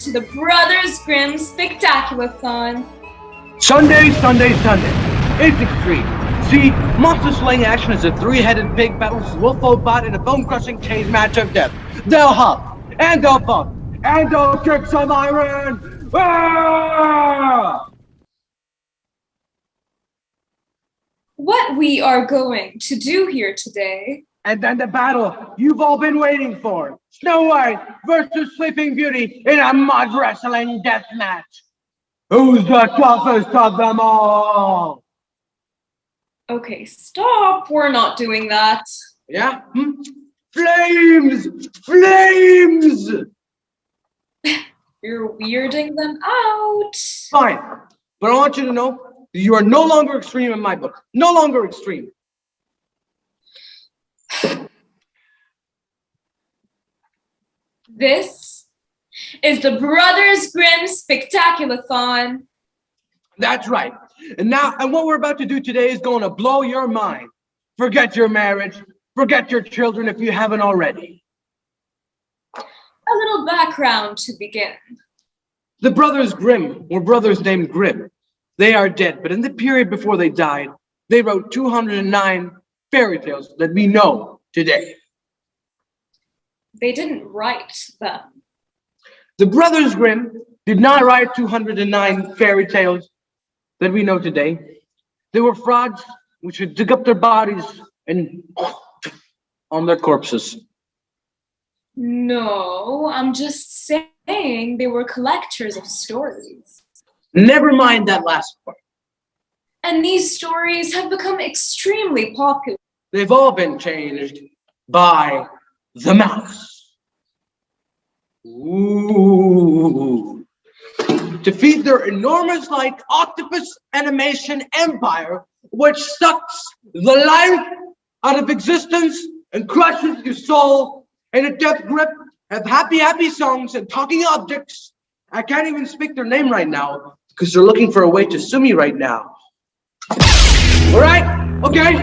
to the Brothers Grimm Spectaculathon. Sunday. It's extreme. See, monster slaying action is a three-headed pig battles Wolfobot in a bone-crushing cage match of death. They'll huff, and they'll puff, and they'll kick some iron. Ah! What we are going to do here today. And then the battle you've all been waiting for. Snow White versus Sleeping Beauty in a mud wrestling death match. Who's the toughest of them all? Okay, stop. We're not doing that. Yeah? Flames! Flames! You're weirding them out. Fine. But I want you to know you are no longer extreme in my book. No longer extreme. This is the Brothers Grimm Spectaculathon. That's right. And what we're about to do today is going to blow your mind. Forget your marriage. Forget your children if you haven't already. A little background to begin. The Brothers Grimm were brothers named Grimm. They are dead, but in the period before they died, they wrote 209 fairy tales that we know today. They didn't write them. The Brothers Grimm did not write 209 fairy tales that we know today. They were frauds which would dig up their bodies and on their corpses. No, I'm just saying they were collectors of stories. Never mind that last part. And these stories have become extremely popular. They've all been changed by the mouse. Ooh. To feed their enormous like octopus animation empire, which sucks the life out of existence and crushes your soul in a death grip of happy songs and talking objects. I can't even speak their name right now because they're looking for a way to sue me right now. All right, okay,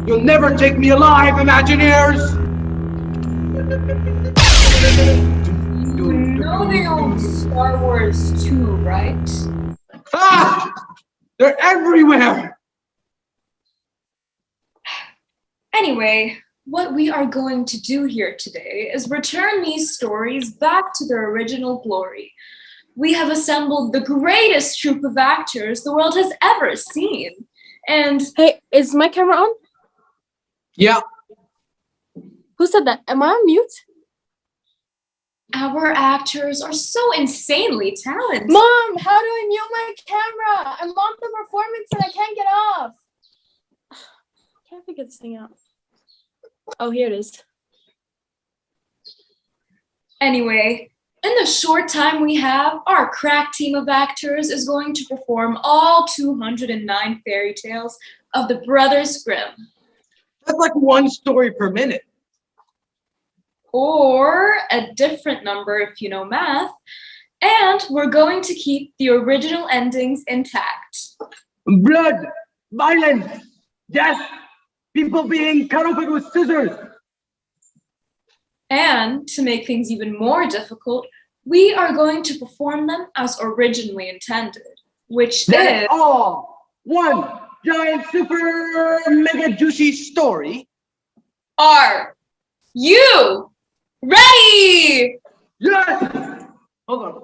you'll never take me alive, Imagineers. You know they own Star Wars too, right? Ah! They're everywhere! Anyway, what we are going to do here today is return these stories back to their original glory. We have assembled the greatest troupe of actors the world has ever seen. And hey, is my camera on? Yeah. Who said that? Am I on mute? our actors are so insanely talented. Mom, how do I mute my camera? I'm on the performance and I can't get off. Can't figure this thing out. Oh, here it is. Anyway, in the short time we have, our crack team of actors is going to perform all 209 fairy tales of the Brothers Grimm. That's like one story per minute. Or a different number if you know math. And we're going to keep the original endings intact. Blood, violence, death, people being cut open with scissors. And to make things even more difficult, we are going to perform them as originally intended, which is all one giant super mega juicy story. Are you ready? Yes! Hold on.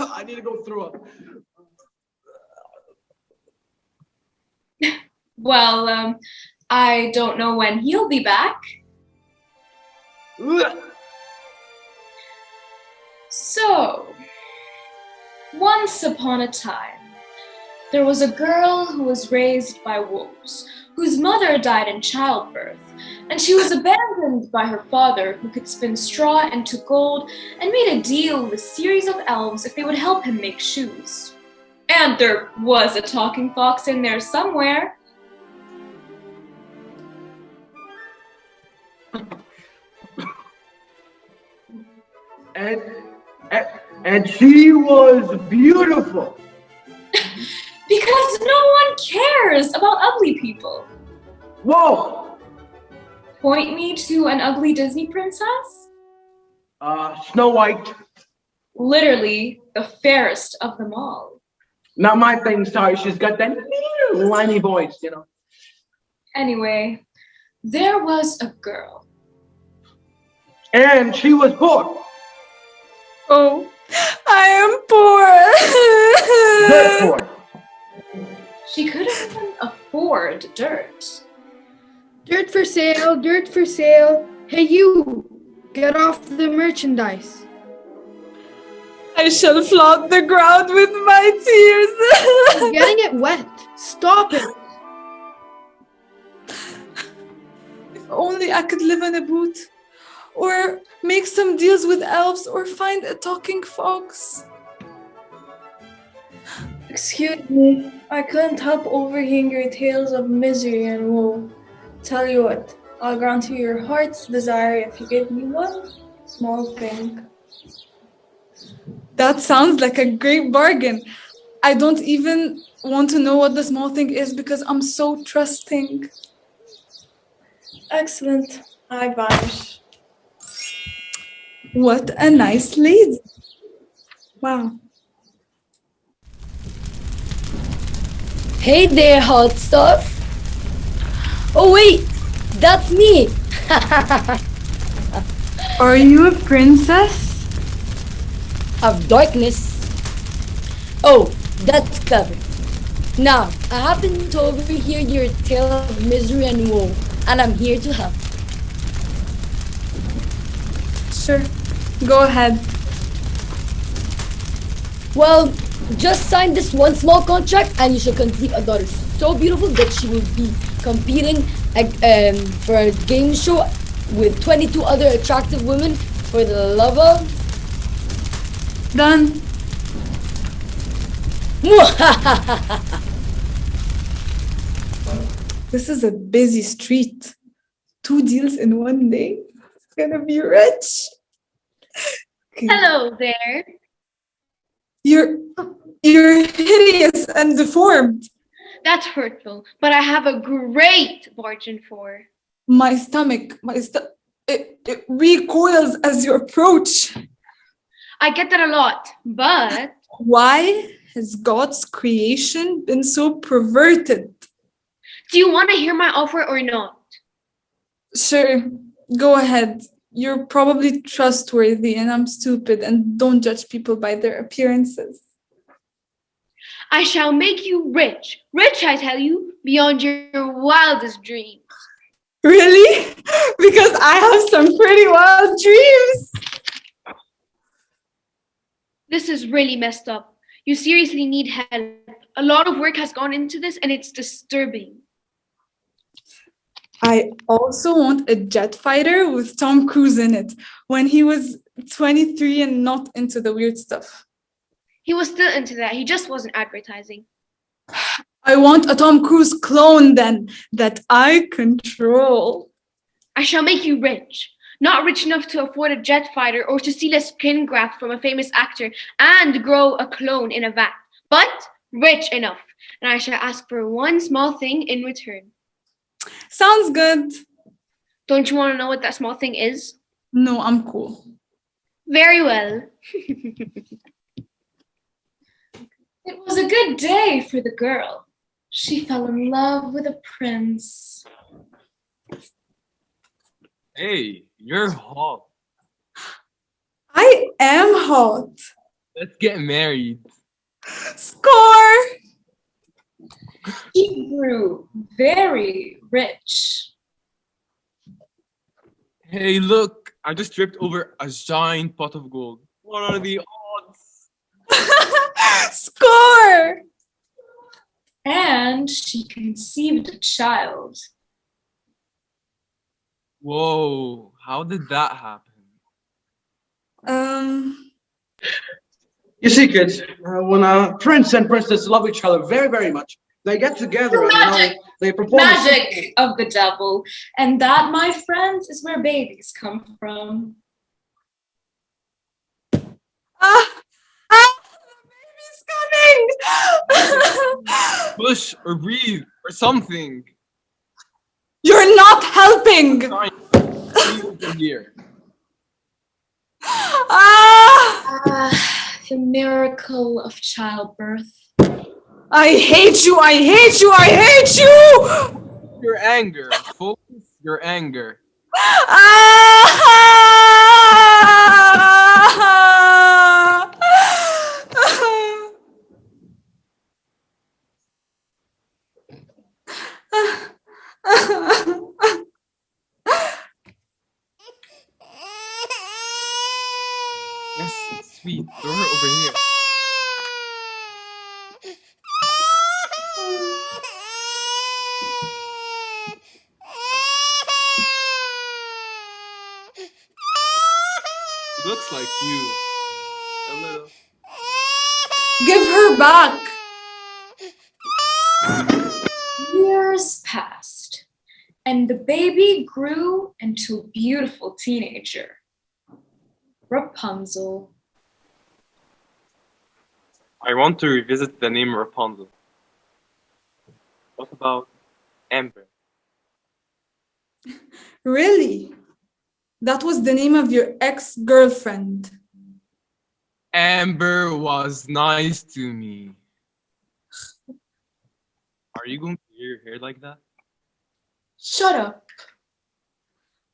I need to go through up. Well, I don't know when he'll be back. So, once upon a time, there was a girl who was raised by wolves, whose mother died in childbirth, and she was abandoned by her father, who could spin straw into gold, and made a deal with a series of elves if they would help him make shoes. And there was a talking fox in there somewhere. And she was beautiful. Because no one cares about ugly people. Whoa! Point me to an ugly Disney princess? Snow White. Literally the fairest of them all. Not my thing, sorry. She's got that whiny voice, you know. Anyway, there was a girl. And she was poor. Oh, I am poor. Dirt poor. She couldn't even afford dirt. Dirt for sale, dirt for sale. Hey you, get off the merchandise. I shall flaunt the ground with my tears. You're getting it wet. Stop it. If only I could live in a boot, or make some deals with elves, or find a talking fox. Excuse me, I couldn't help overhearing your tales of misery and woe. Tell you what, I'll grant you your heart's desire if you give me one small thing. That sounds like a great bargain. I don't even want to know what the small thing is because I'm so trusting. Excellent, I vanish. What a nice lady. Wow. Hey there, hot stuff. Oh wait, that's me. Are you a princess? Of darkness. Oh, that's clever. Now, I happen to overhear your tale of misery and woe, and I'm here to help. Sure, go ahead. Well, just sign this one small contract and you shall conceive a daughter so beautiful that she will be competing for a game show with 22 other attractive women for the love of... Done. This is a busy street. 2 deals in one day. It's gonna be rich. Okay. Hello there. You're hideous and deformed. That's hurtful, but I have a great bargain for. My stomach, it recoils as you approach. I get that a lot, but Why has God's creation been so perverted? do you want to hear my offer or not? Sure, go ahead. You're probably trustworthy and I'm stupid, and don't judge people by their appearances. I shall make you rich. Rich, I tell you, beyond your wildest dreams. Really? Because I have some pretty wild dreams. This is really messed up. You seriously need help. A lot of work has gone into this and it's disturbing. I also want a jet fighter with Tom Cruise in it when he was 23 and not into the weird stuff. He was still into that. He just wasn't advertising. I want a Tom Cruise clone then that I control. I shall make you rich. Not rich enough to afford a jet fighter or to steal a skin graft from a famous actor and grow a clone in a vat, but rich enough. And I shall ask for one small thing in return. Sounds good. Don't you want to know what that small thing is? No, I'm cool. Very well. It was a good day for the girl. She fell in love with a prince. Hey, you're hot. I am hot. Let's get married. Score! She grew very rich. Hey, look, I just tripped over a giant pot of gold. What are the odds? Score! And she conceived a child. Whoa, how did that happen? You see, kids, when a prince and princess love each other very, very much, they get together and Magic. they perform. Magic of the devil. And that, my friends, is where babies come from. The baby's coming! Push or breathe or something. You're not helping! Fine. Leave it here. Ah! The miracle of childbirth. I hate you! I hate you! I hate you! Your anger. Focus your anger. Yes, sweet. Throw her over here. She looks like you. A little. Give her back! Years passed, and the baby grew into a beautiful teenager. Rapunzel. I want to revisit the name Rapunzel. What about Amber? Really? That was the name of your ex-girlfriend. Amber was nice to me. Are you going to wear your hair like that? Shut up.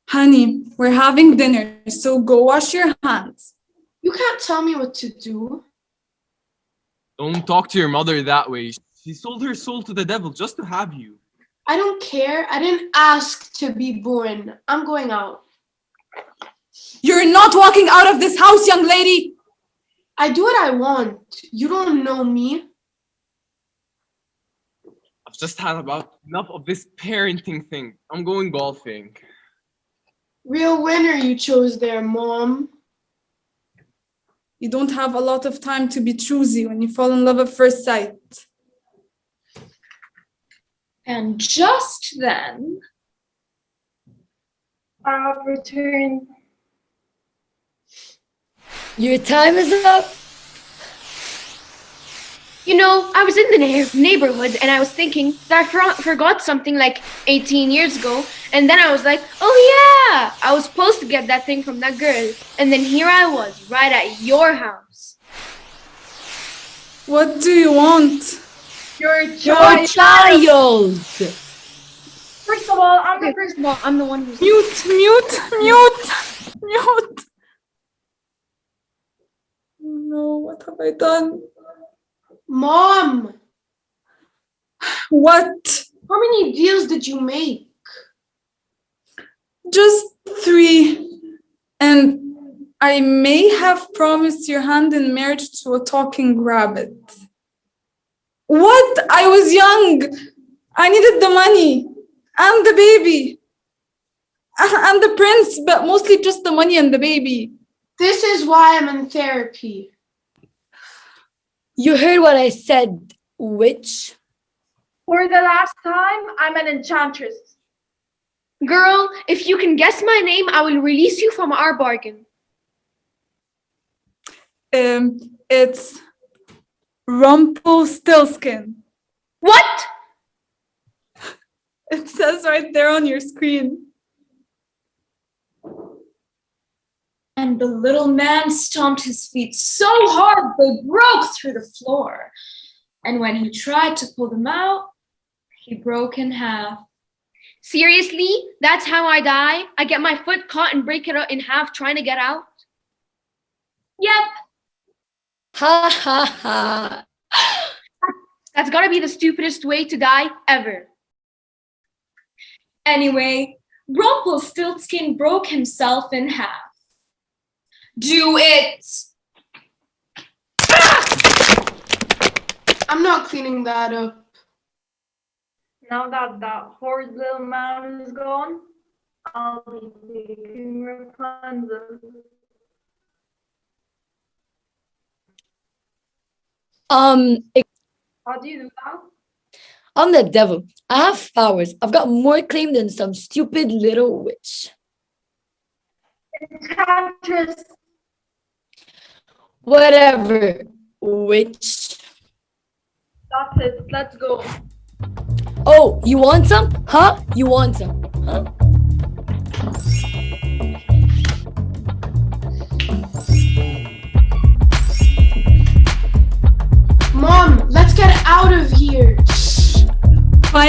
Honey, we're having dinner, so go wash your hands. You can't tell me what to do. Don't talk to your mother that way. She sold her soul to the devil just to have you. I don't care. I didn't ask to be born. I'm going out. You're not walking out of this house, young lady! I do what I want. You don't know me. I've just had about enough of this parenting thing. I'm going golfing. Real winner you chose there, Mom. You don't have a lot of time to be choosy when you fall in love at first sight. And just then, I've returned. Your time is up. You know, I was in the neighborhood and I was thinking that I forgot something like 18 years ago. And then I was like, oh yeah, I was supposed to get that thing from that girl. And then here I was, right at your house. What do you want? Your child. First of all, I'm the one who's... Mute! No, what have I done? Mom! What? How many deals did you make? Just 3. And I may have promised your hand in marriage to a talking rabbit. What? I was young. I needed the money. And the baby. And the prince, but mostly just the money and the baby. This is why I'm in therapy. You heard what I said, witch. For the last time, I'm an enchantress. Girl, if you can guess my name, I will release you from our bargain. It's Rumpelstiltskin. What? It says right there on your screen. and the little man stomped his feet so hard they broke through the floor. And when he tried to pull them out, he broke in half. Seriously? That's how I die? I get my foot caught and break it in half trying to get out? Yep. Ha ha ha. That's gotta be the stupidest way to die ever. Anyway, Rumpelstiltskin broke himself in half. Do it! I'm not cleaning that up. Now that that horrid little man is gone, I'll be taking Rapunzel. How do you do that? I'm the devil. I have powers. I've got more claim than some stupid little witch. Enchantress. Whatever, witch. That's it. Let's go. Oh, you want some? Huh? You want some? Huh?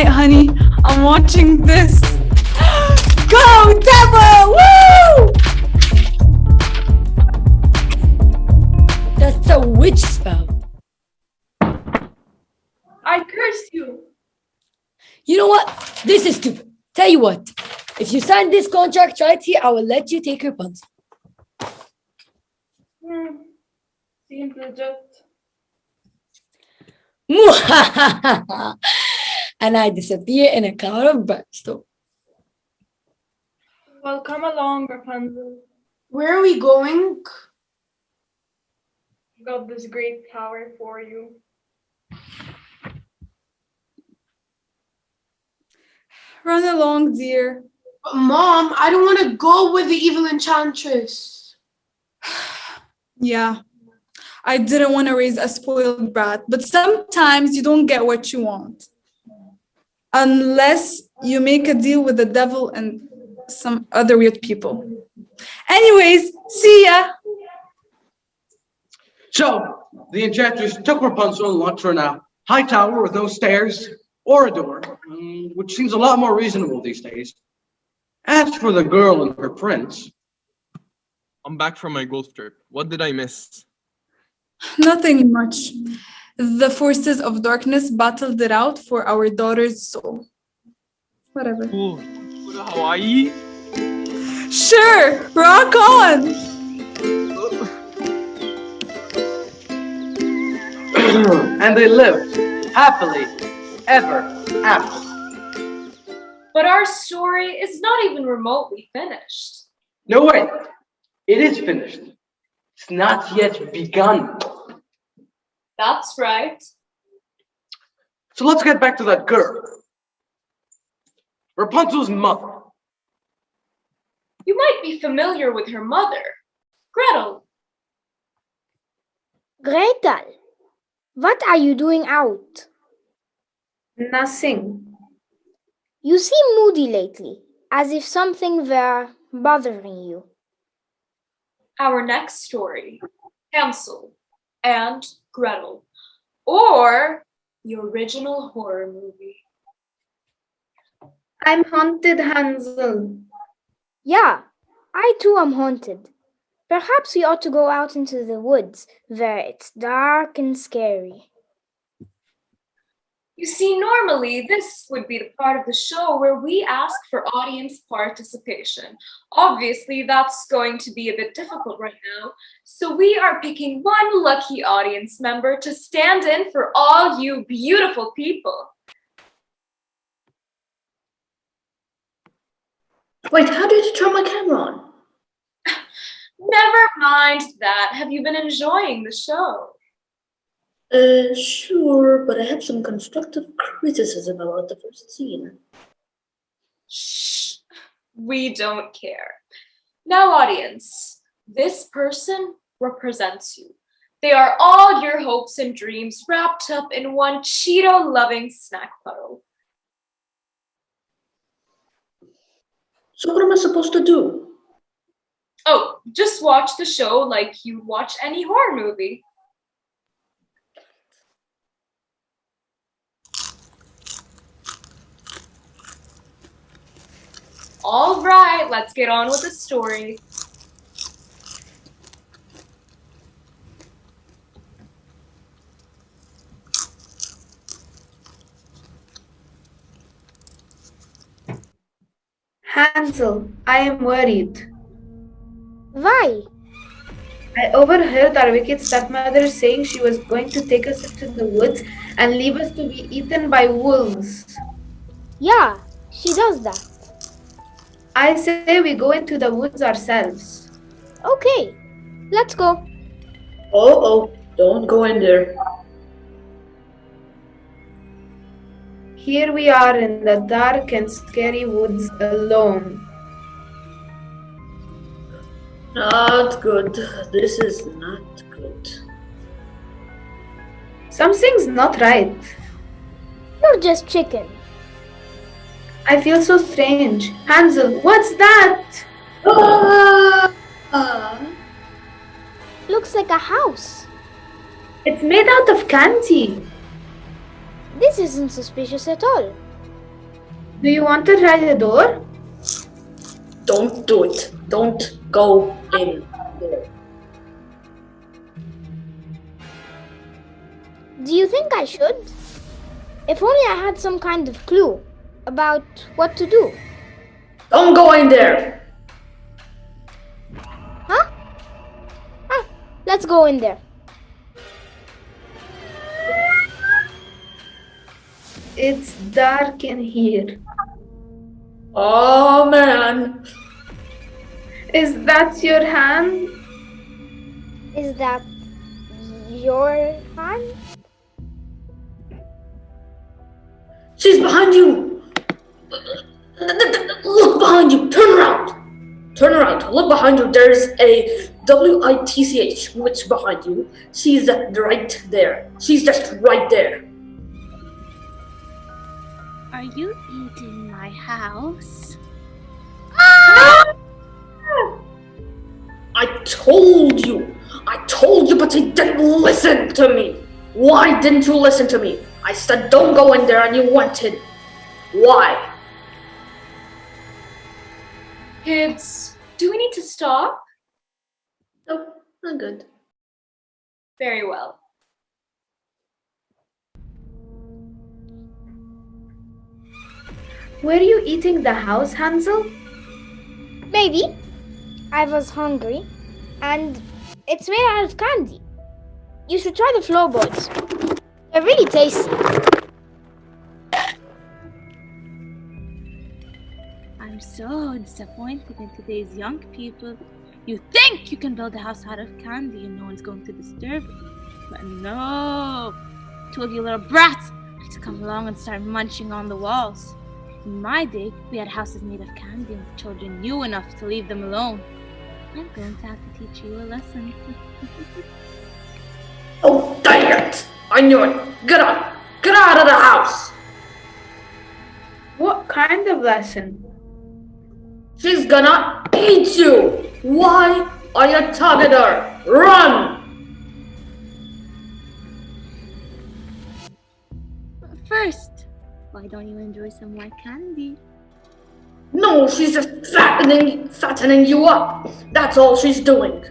night, honey. I'm watching this. Go, devil! Woo! That's a witch spell. I curse you. You know what? This is stupid. Tell you what. If you sign this contract right here, I will let you take Rapunzel. Seems legit. And I disappear in a cloud of brimstone. Well, come along, Rapunzel. Where are we going? I've got this great tower for you. Run along, dear. But Mom, I don't want to go with the evil enchantress. Yeah, I didn't want to raise a spoiled brat, but sometimes you don't get what you want. Unless you make a deal with the devil and some other weird people. Anyways, see ya! So, the enchantress took Rapunzel and locked her in a high tower with no stairs or a door, which seems a lot more reasonable these days. As for the girl and her prince... I'm back from my golf trip. What did I miss? Nothing much. The forces of darkness battled it out for our daughter's soul. Whatever. Cool. Go to Hawaii? Sure! Rock on! and they lived happily ever after. But our story is not even remotely finished. No, wait. It is finished. It's not yet begun. That's right. So let's get back to that girl. Rapunzel's mother. You might be familiar with her mother, Gretel. Gretel, what are you doing out? Nothing. You seem moody lately, as if something were bothering you. Our next story, Hansel and Gretel, or the original horror movie. I'm haunted, Hansel. Yeah, I too am haunted. Perhaps we ought to go out into the woods, where it's dark and scary. You see, normally this would be the part of the show where we ask for audience participation. Obviously, that's going to be a bit difficult right now, so we are picking one lucky audience member to stand in for all you beautiful people. Wait, how did you turn my camera on? Never mind that. Have you been enjoying the show? Sure, but I have some constructive criticism about the first scene. Shh, we don't care. Now, audience, this person represents you. They are all your hopes and dreams wrapped up in one Cheeto-loving snack puddle. So what am I supposed to do? Oh, just watch the show like you watch any horror movie. All right, let's get on with the story. Hansel, I am worried. Why? I overheard our wicked stepmother saying she was going to take us into the woods and leave us to be eaten by wolves. Yeah, she does that. I say we go into the woods ourselves. Okay, let's go. Oh, don't go in there. Here we are in the dark and scary woods alone. Not good. This is not good. Something's not right. You're just chicken. I feel so strange. Hansel, what's that? Looks like a house. It's made out of candy. This isn't suspicious at all. Do you want to try the door? Don't do it. Don't go in there. Do you think I should? If only I had some kind of clue about what to do. Don't go in there. Huh? Ah, let's go in there. It's dark in here. Oh man. Is that your hand? Is that your hand? She's behind you. Look behind you. Turn around. Turn around. Look behind you. There's a WITCH witch behind you. She's right there. She's just right there. Are you eating my house? I told you, but you didn't listen to me. Why didn't you listen to me? I said don't go in there and you went in. Why? Kids, do we need to stop? No, I'm good. Very well. Were you eating the house, Hansel? Maybe. I was hungry, and it's made out of candy. You should try the floorboards. They're really tasty. I'm so disappointed in today's young people. You think you can build a house out of candy and no one's going to disturb it. But no! Two of you little brats like to come along and start munching on the walls. In my day, we had houses made of candy and the children knew enough to leave them alone. I'm going to have to teach you a lesson. Oh, dang it! I knew it. Get out! Get out of the house! What kind of lesson? She's gonna eat you! Why are you tugging her? Run! But first, why don't you enjoy some white candy? No, she's just fattening you up. That's all she's doing.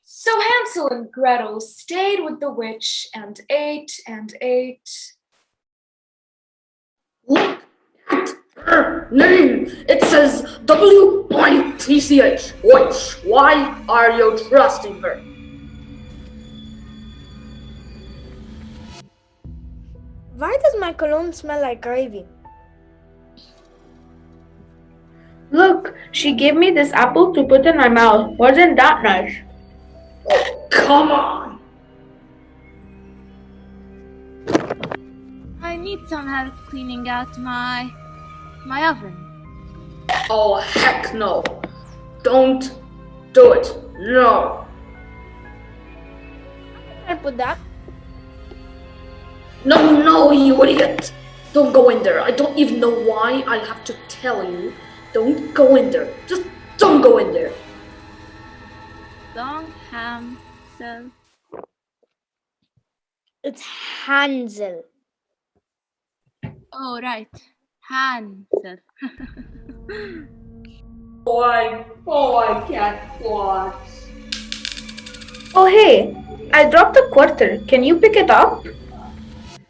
So Hansel and Gretel stayed with the witch and ate and ate. Look at her name. It says WITCH. Witch. Why are you trusting her? Why does my cologne smell like gravy? Look, she gave me this apple to put in my mouth. Wasn't that nice? Oh, come on. I need some help cleaning out my oven. Oh, heck no. Don't do it. No. I put that. No, you idiot! Don't go in there. I don't even know why I have to tell you. Don't go in there. Just don't go in there. Long Hansel. It's Hansel. Oh, right. Hansel. I can't watch. Oh, hey, I dropped a quarter. Can you pick it up?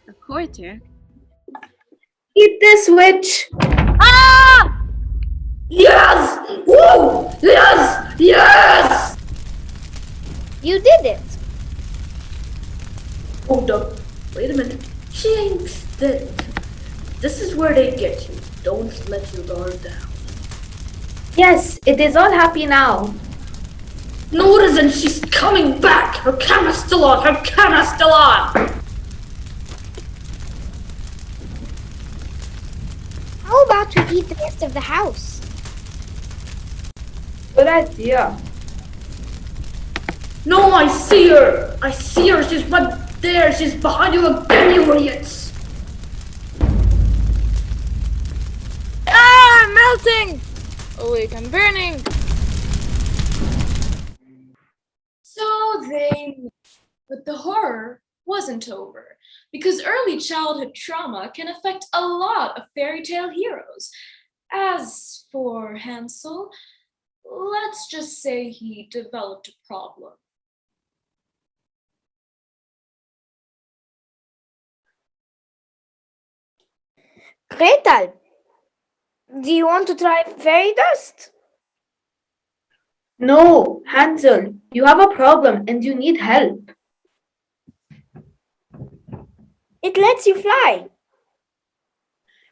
A quarter? Eat this, witch. Ah! Yes! Woo! Yes! Yes! You did it. Hold up. Wait a minute. She ain't dead. This is where they get you. Don't let your guard down. Yes, it is all happy now. No, it isn't. She's coming back. Her camera's still on. Her camera's still on. How about we eat the rest of the house? Good idea. No, I see her. I see her. She's right there. She's behind you again, you idiots. Ah, I'm melting! Oh wait, I'm burning! So they, but the horror wasn't over, because early childhood trauma can affect a lot of fairy tale heroes. As for Hansel, let's just say he developed a problem. Gretel, do you want to try fairy dust? No, Hansel, you have a problem and you need help. It lets you fly.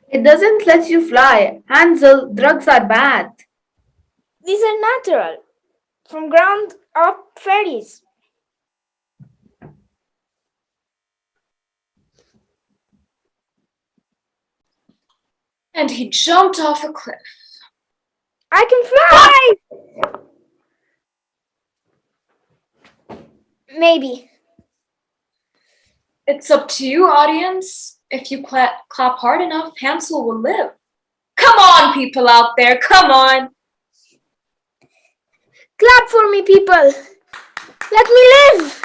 It doesn't let you fly. Hansel, drugs are bad. These are natural, from ground up fairies. And he jumped off a cliff. I can fly! Maybe. It's up to you, audience. If you clap hard enough, Hansel will live. Come on, people out there, come on. Clap for me, people. Let me live.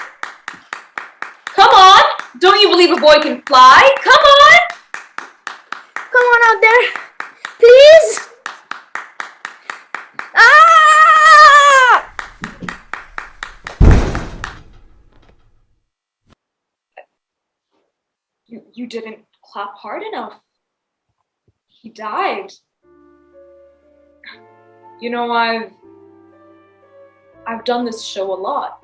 Come on. Don't you believe a boy can fly? Come on. Come on out there. Please. Ah! You didn't clap hard enough. He died. You know, I've done this show a lot.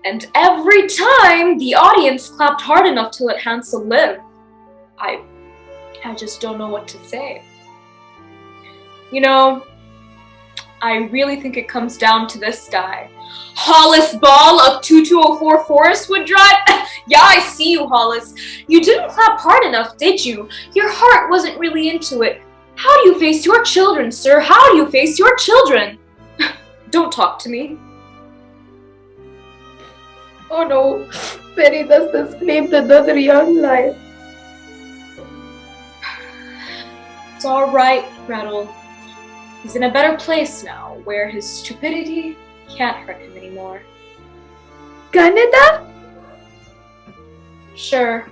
And every time the audience clapped hard enough to let Hansel live, I just don't know what to say. You know, I really think it comes down to this guy. Hollis Ball of 2204 Forestwood Drive. Yeah, I see you, Hollis. You didn't clap hard enough, did you? Your heart wasn't really into it. How do you face your children, sir? How do you face your children? Don't talk to me. Oh no, fairy dust has claimed another young life. It's all right, Gretel. He's in a better place now, where his stupidity can't hurt him anymore. Canada? Sure.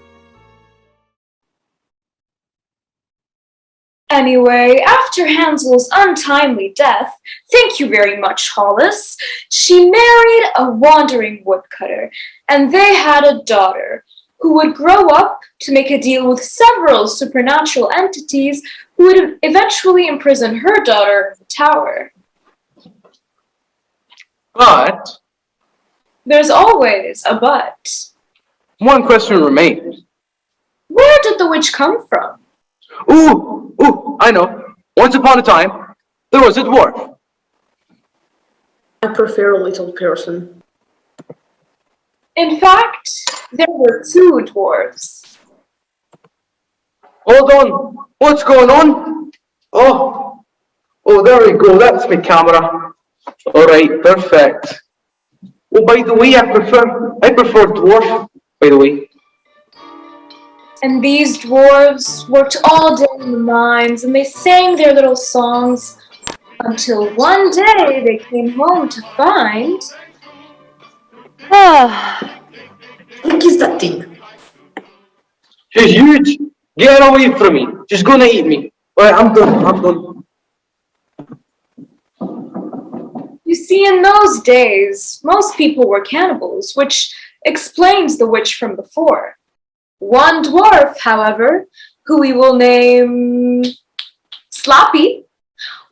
Anyway, after Hansel's untimely death, thank you very much, Hollis, she married a wandering woodcutter, and they had a daughter who would grow up to make a deal with several supernatural entities who would eventually imprison her daughter in the tower. But There's always a but. one question remains. Where did the witch come from? Ooh, I know. Once upon a time, there was a dwarf. I prefer a little person. In fact, there were two dwarves. Hold on. What's going on? Oh, there we go. That's my camera. All right, perfect. Oh, by the way, I prefer dwarf, by the way. And these dwarves worked all day in the mines, and they sang their little songs until one day they came home to find... What is that thing? She's huge. Get away from me. She's gonna eat me. All right, I'm done. You see, in those days, most people were cannibals, which explains the witch from before. One dwarf, however, who we will name Slappy,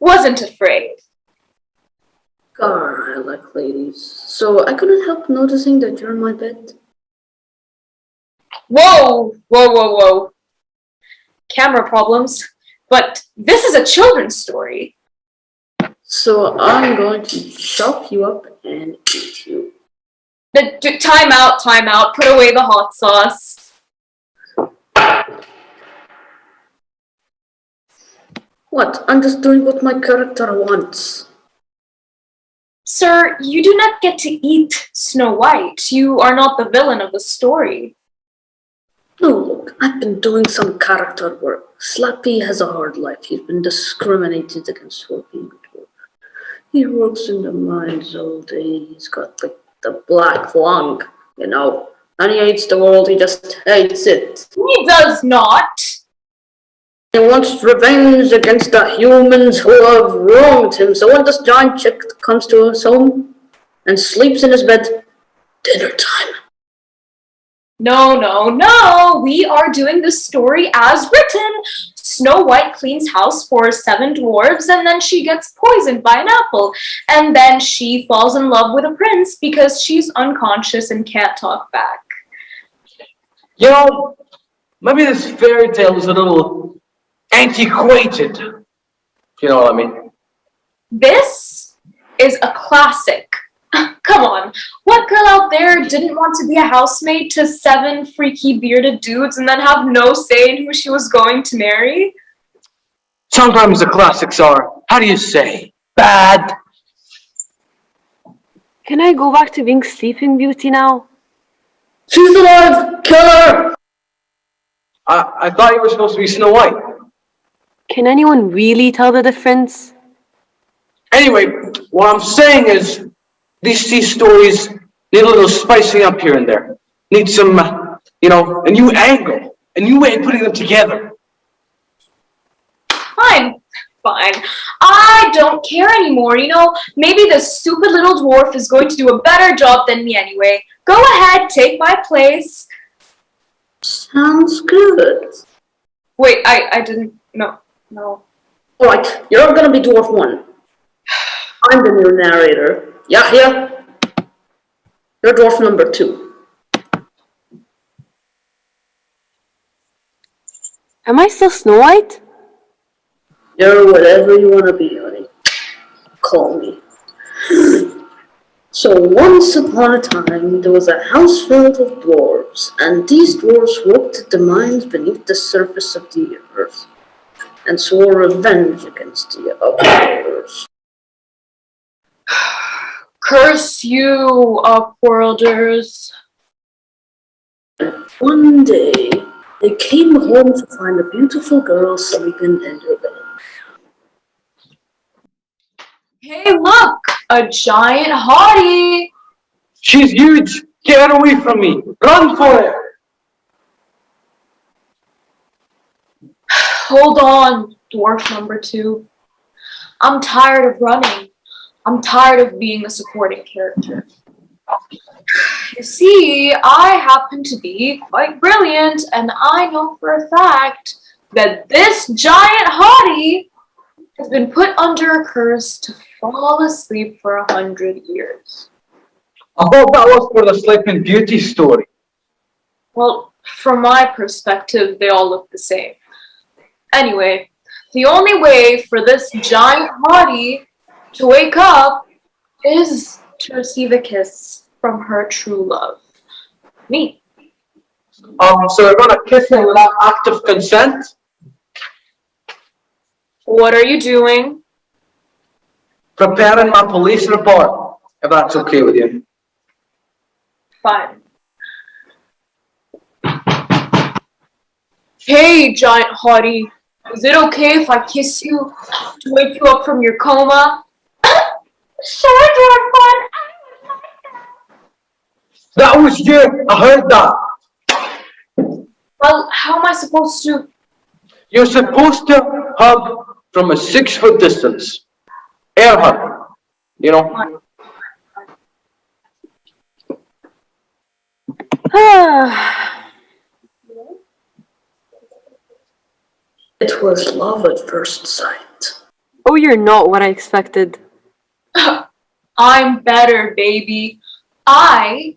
wasn't afraid. God, I like ladies. So I couldn't help noticing that you're my pet. Whoa. Camera problems. But this is a children's story. So I'm going to chop you up and eat you. Time out. Put away the hot sauce. What? I'm just doing what my character wants. Sir, you do not get to eat Snow White. You are not the villain of the story. No, look, I've been doing some character work. Slappy has a hard life. He's been discriminated against for being a dwarf. He works in the mines all day. He's got like the black lung, you know. And he hates the world, he just hates it. He does not. He wants revenge against the humans who have wronged him. So when this giant chick comes to his home and sleeps in his bed, dinner time. No. We are doing the story as written. Snow White cleans house for 7 dwarves, and then she gets poisoned by an apple. And then she falls in love with a prince because she's unconscious and can't talk back. You know, maybe this fairy tale is a little antiquated. You know what I mean? This is a classic. Come on, what girl out there didn't want to be a housemaid to 7 freaky bearded dudes and then have no say in who she was going to marry? Sometimes the classics are, how do you say, bad. Can I go back to being Sleeping Beauty now? She's alive! Kill her! I thought you were supposed to be Snow White. Can anyone really tell the difference? Anyway, what I'm saying is, these stories need a little spicing up here and there. Need some, a new angle, a new way of putting them together. Fine. I don't care anymore, Maybe this stupid little dwarf is going to do a better job than me anyway. Go ahead, take my place. Sounds good. Wait, I didn't, no. Alright, you're gonna be Dwarf 1. I'm the new narrator. Yahya, you're Dwarf number 2. Am I still Snow White? You're whatever you want to be, honey. Call me. So once upon a time, there was a house filled with dwarves, and these dwarves worked at the mines beneath the surface of the earth, and swore revenge against the upworlders. Curse you, upworlders. One day, they came home to find a beautiful girl sleeping in her bed. Hey, look! A giant hottie! She's huge! Get her away from me! Run for it! Hold on, dwarf number 2. I'm tired of running. I'm tired of being a supporting character. You see, I happen to be quite brilliant, and I know for a fact that this giant hottie has been put under a curse to fall asleep for 100 years. I thought that was for the Sleeping Beauty story. Well, from my perspective, they all look the same. Anyway, the only way for this giant hottie to wake up is to receive a kiss from her true love, me. So we're gonna kiss her without active consent? What are you doing? Preparing my police report, if that's okay with you. Fine. Hey, giant hottie. Is it okay if I kiss you to wake you up from your coma? Sure, dwarf one. That was you! I heard that! Well, how am I supposed to? You're supposed to hug from a 6-foot distance. Air hug. You know? It was love at first sight. Oh, you're not what I expected. I'm better, baby. I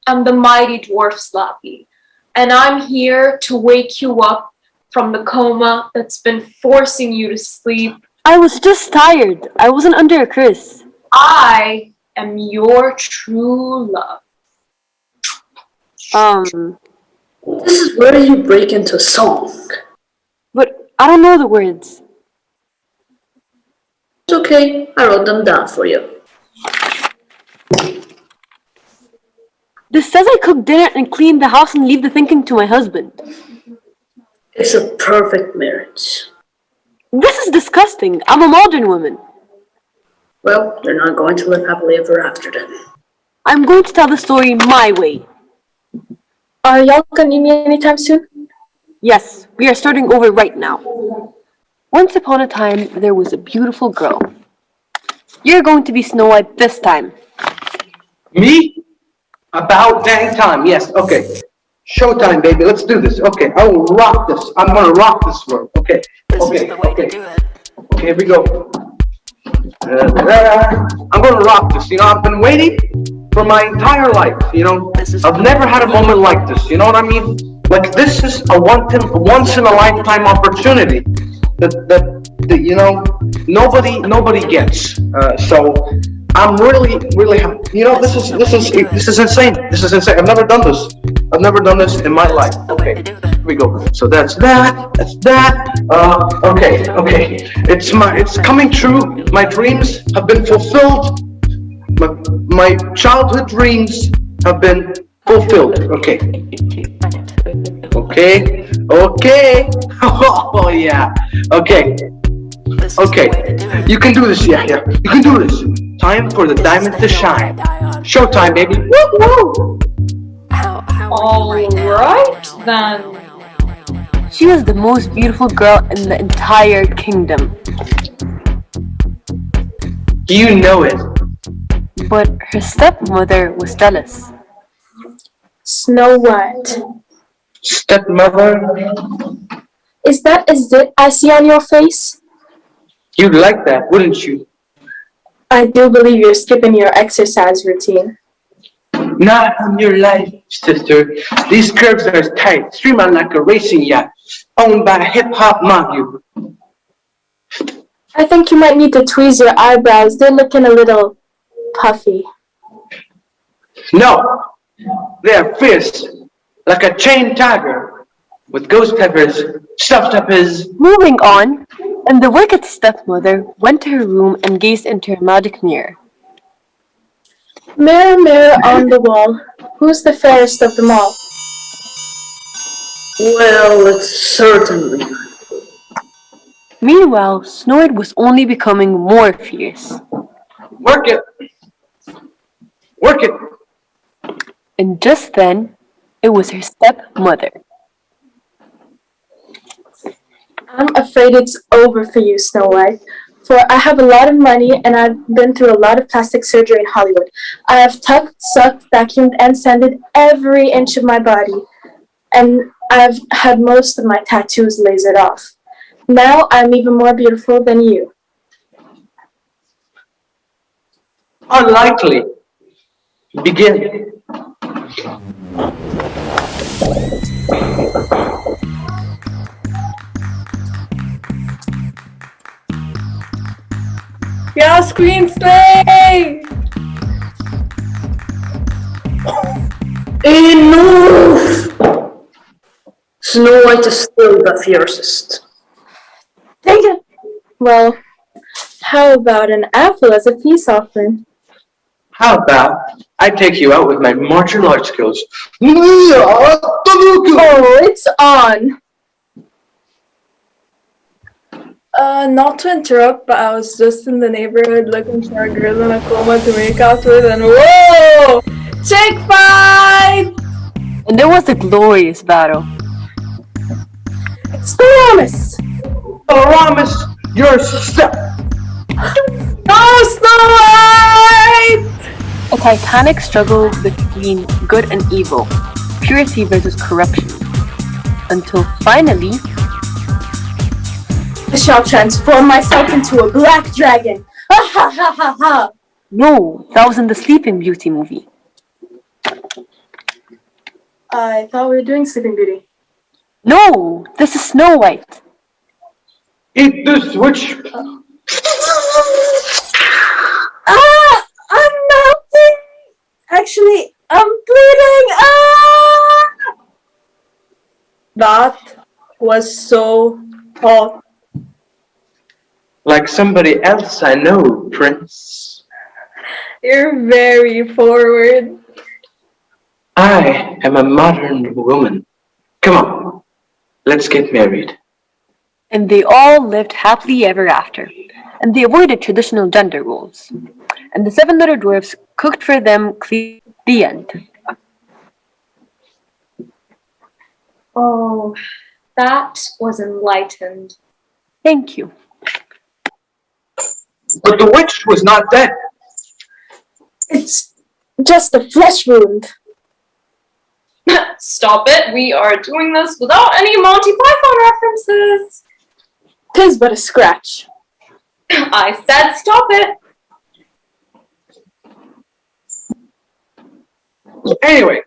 am the mighty dwarf Slappy, and I'm here to wake you up from the coma that's been forcing you to sleep. I was just tired. I wasn't under a curse. I am your true love. This is where you break into song. But I don't know the words. It's okay, I wrote them down for you. This says I cook dinner and clean the house and leave the thinking to my husband. It's a perfect marriage. This is disgusting. I'm a modern woman. Well, you're not going to live happily ever after then. I'm going to tell the story my way. Are y'all gonna need me anytime soon? Yes, we are starting over right now. Once upon a time, there was a beautiful girl. You're going to be Snow White this time. Me? About dang time. Yes. Okay. Showtime, baby. Let's do this. Okay. I will rock this. I'm gonna rock this world. Okay. Okay. Okay. Okay. Here we go. I'm gonna rock this. You know, I've been waiting for my entire life. You know, I've never had a moment like this. You know what I mean? Like this is a once in a lifetime opportunity that you know nobody gets. So I'm really happy. You know, this is insane. This is insane. I've never done this. I've never done this in my life. Okay, here we go. So that's that. That's that. Okay. It's coming true. My dreams have been fulfilled. My childhood dreams have been fulfilled. Okay. Oh yeah. Okay. You can do this. Yeah. You can do this. Time for the diamond to shine. Showtime, baby. Woo! Alright then. She was the most beautiful girl in the entire kingdom. You know it. But her stepmother was jealous. Snow White. Stepmother? Is that a zit I see on your face? You'd like that, wouldn't you? I do believe you're skipping your exercise routine. Not on your life, sister. These curves are tight, streamlined like a racing yacht, owned by a hip-hop mogul. I think you might need to tweeze your eyebrows. They're looking a little puffy. No, they're fierce, like a chained tiger, with ghost peppers stuffed up his... Moving on, and the wicked stepmother went to her room and gazed into her magic mirror. Mirror, mirror on the wall, who's the fairest of them all? Well, it's certainly. Meanwhile, Snow White was only becoming more fierce. Work it! And just then, it was her stepmother. I'm afraid it's over for you, Snow White. For I have a lot of money and I've been through a lot of plastic surgery in Hollywood. I have tucked, sucked, vacuumed, and sanded every inch of my body. And I've had most of my tattoos lasered off. Now I'm even more beautiful than you. Unlikely. Begin. Yeah, screen slay! Enough! Snow White is still the fiercest. Take it! Well, how about an apple as a peace offering? How about I take you out with my martial arts skills? Oh, it's on! Not to interrupt, but I was just in the neighborhood looking for a girl in a coma to make out with, and whoa! Chick fight! And there was a glorious battle. It's Paramus! Paramus, you're step! Go, Snow White! A titanic struggle between good and evil, purity versus corruption, until finally, I shall transform myself into a black dragon! Ha ha ha ha ha! no, that was in the Sleeping Beauty movie. I thought we were doing Sleeping Beauty. No, this is Snow White. Eat the switch! I'm melting! Actually, I'm bleeding! That was so hot. Like somebody else I know, Prince. You're very forward. I am a modern woman. Come on, let's get married. And they all lived happily ever after, and they avoided traditional gender roles. And the 7 little dwarfs cooked for them the end. Oh, that was enlightened. Thank you. But the witch was not dead. It's just a flesh wound. Stop it, we are doing this without any Monty Python references. 'Tis but a scratch. I said stop it. Anyway,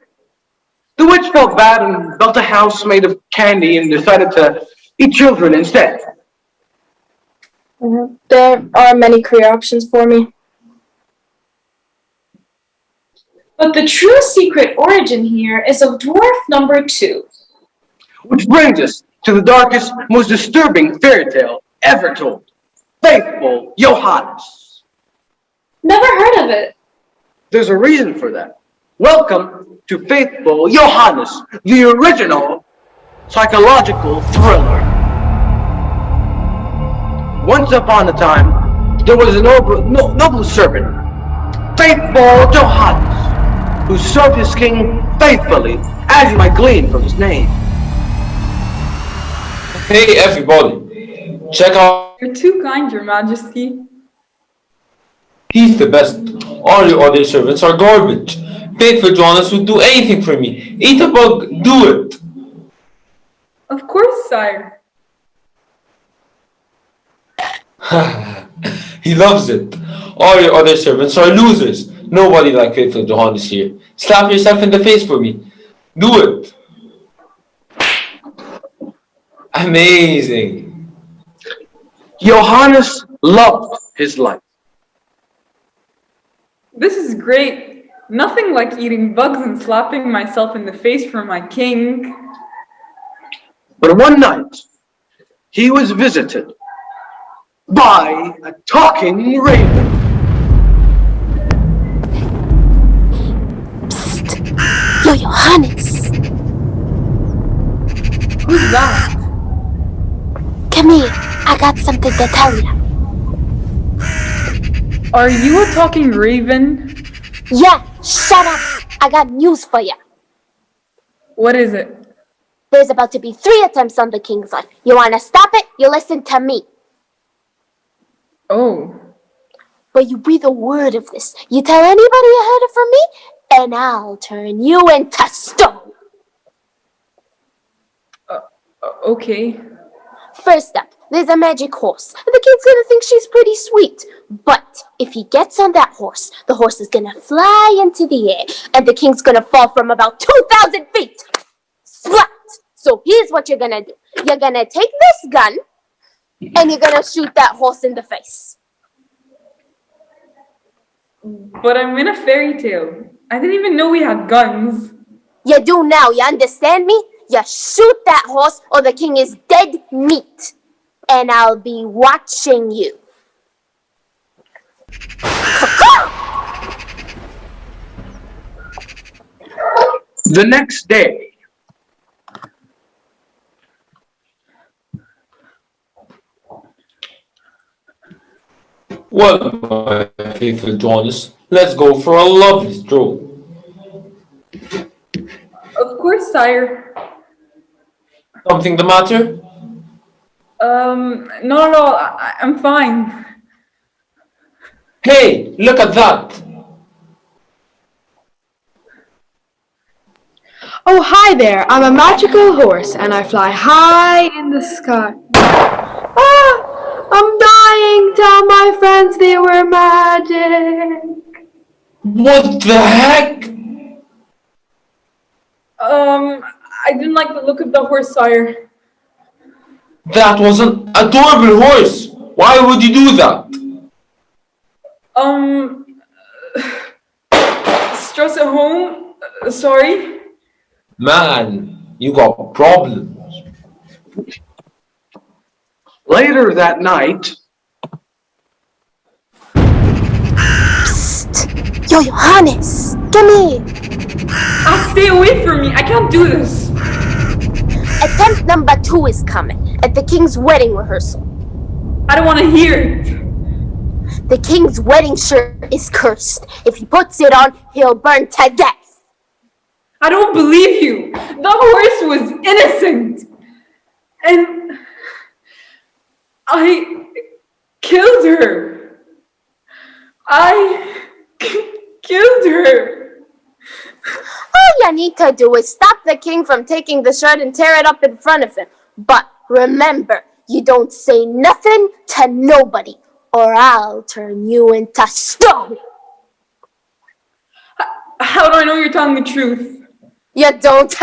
the witch felt bad and built a house made of candy and decided to eat children instead. There are many career options for me. But the true secret origin here is of dwarf number 2. Which brings us to the darkest, most disturbing fairy tale ever told. Faithful Johannes. Never heard of it. There's a reason for that. Welcome to Faithful Johannes, the original psychological thriller. Once upon a time, there was a noble servant, Faithful Johannes, who served his king faithfully, as you might glean from his name. Hey everybody, check out. You're too kind, Your Majesty. He's the best. All your other servants are garbage. Faithful Johannes would do anything for me. Eat a bug, do it. Of course, sire. He loves it. All your other servants are losers. Nobody like Faithful Johannes here. Slap yourself in the face for me. Do it. Amazing. Johannes loved his life. This is great. Nothing like eating bugs and slapping myself in the face for my king. But one night, he was visited by a talking raven. Psst! Yo, Johannes! Who's that? Come here, I got something to tell you. Are you a talking raven? Yeah, shut up! I got news for you. What is it? There's about to be 3 attempts on the king's life. You wanna stop it? You listen to me. Oh. But you breathe a word of this. You tell anybody you heard it from me, and I'll turn you into stone. Okay. First up, there's a magic horse. The king's gonna think she's pretty sweet. But if he gets on that horse, the horse is gonna fly into the air, and the king's gonna fall from about 2,000 feet. Splat! So here's what you're gonna do. You're gonna take this gun, and you're gonna shoot that horse in the face. But I'm in a fairy tale. I didn't even know we had guns. You do now, you understand me? You shoot that horse, or the king is dead meat. And I'll be watching you. The next day, Well, my faithful Johannes, let's go for a lovely stroll. Of course, sire. Something the matter? Not at all. I'm fine. Hey, look at that! Oh, hi there. I'm a magical horse and I fly high in the sky. Ah, I'm dying. Tell my friends they were magic. What the heck? I didn't like the look of the horse, sire. That was an adorable horse. Why would you do that? Stress at home? Sorry. Man, you got problems. later that night, Psst! Yo, Johannes! Come here! Stay away from me! I can't do this! Attempt number 2 is coming at the king's wedding rehearsal. I don't want to hear it! The king's wedding shirt is cursed. If he puts it on, he'll burn to death. I don't believe you! The horse was innocent. And I killed her. I killed her. All you need to do is stop the king from taking the shirt and tear it up in front of him. But remember, you don't say nothing to nobody, or I'll turn you into stone. How do I know you're telling the truth? You don't.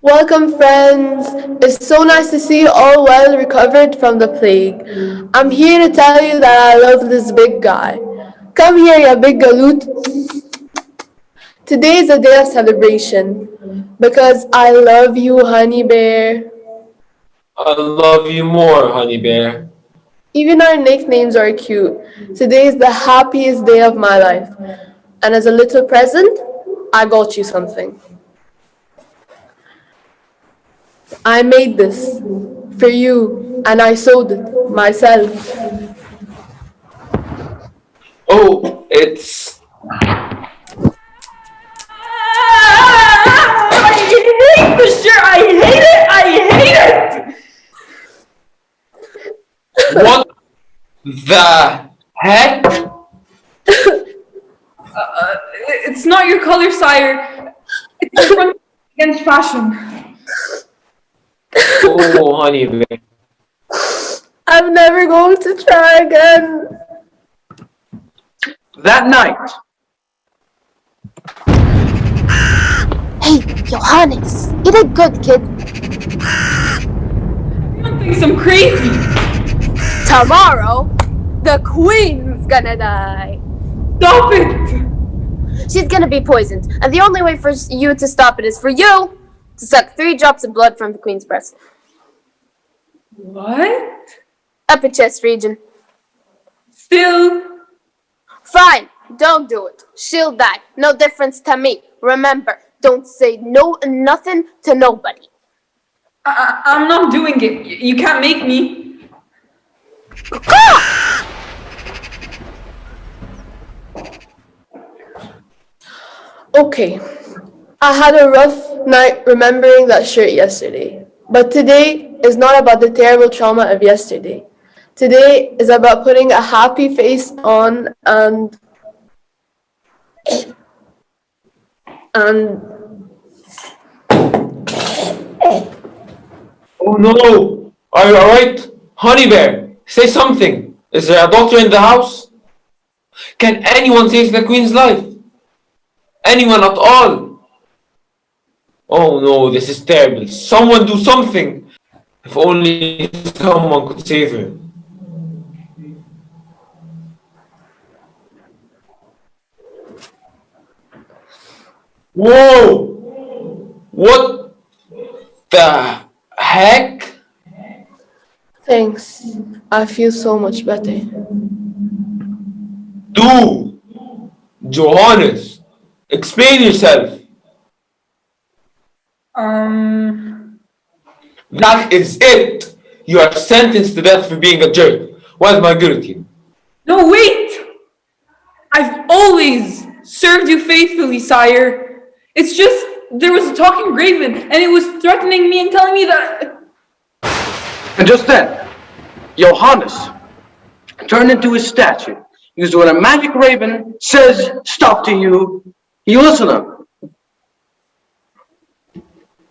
Welcome, friends. It's so nice to see you all well recovered from the plague. I'm here to tell you that I love this big guy. Come here, you big galoot. Today is a day of celebration because I love you, honey bear. I love you more, honey bear. Even our nicknames are cute. Today is the happiest day of my life. And as a little present, I got you something. I made this for you, and I sewed it myself. Oh, it's... I hate the shirt. I hate it. I hate it. What the heck? It's not your color, sire. It's from against fashion. Oh, honey bear. I'm never going to try again. That night, Hey, Johannes, you did good, kid. Everyone thinks I'm crazy. Tomorrow, the queen's gonna die. Stop it. She's gonna be poisoned, and the only way for you to stop it is for you to suck 3 drops of blood from the queen's breast. What? Upper chest region. Still. Fine, don't do it. She'll die. No difference to me. Remember, don't say nothing to nobody. I'm not doing it. You can't make me. Okay, I had a rough night remembering that shirt yesterday. But today is not about the terrible trauma of yesterday. Today is about putting a happy face on and Oh no! Are you alright? Honey bear, say something. Is there a doctor in the house? Can anyone save the queen's life? Anyone at all? Oh no, this is terrible. Someone do something. If only someone could save her. Whoa! What the heck? thanks. I feel so much better. Do! Johannes! Explain yourself! That is it! You are sentenced to death for being a jerk. Where's my guillotine? No, wait! I've always served you faithfully, sire. It's just there was a talking raven, and it was threatening me and telling me that... and just then, Johannes turned into his statue. Because when a magic raven says stop to you, you listen up.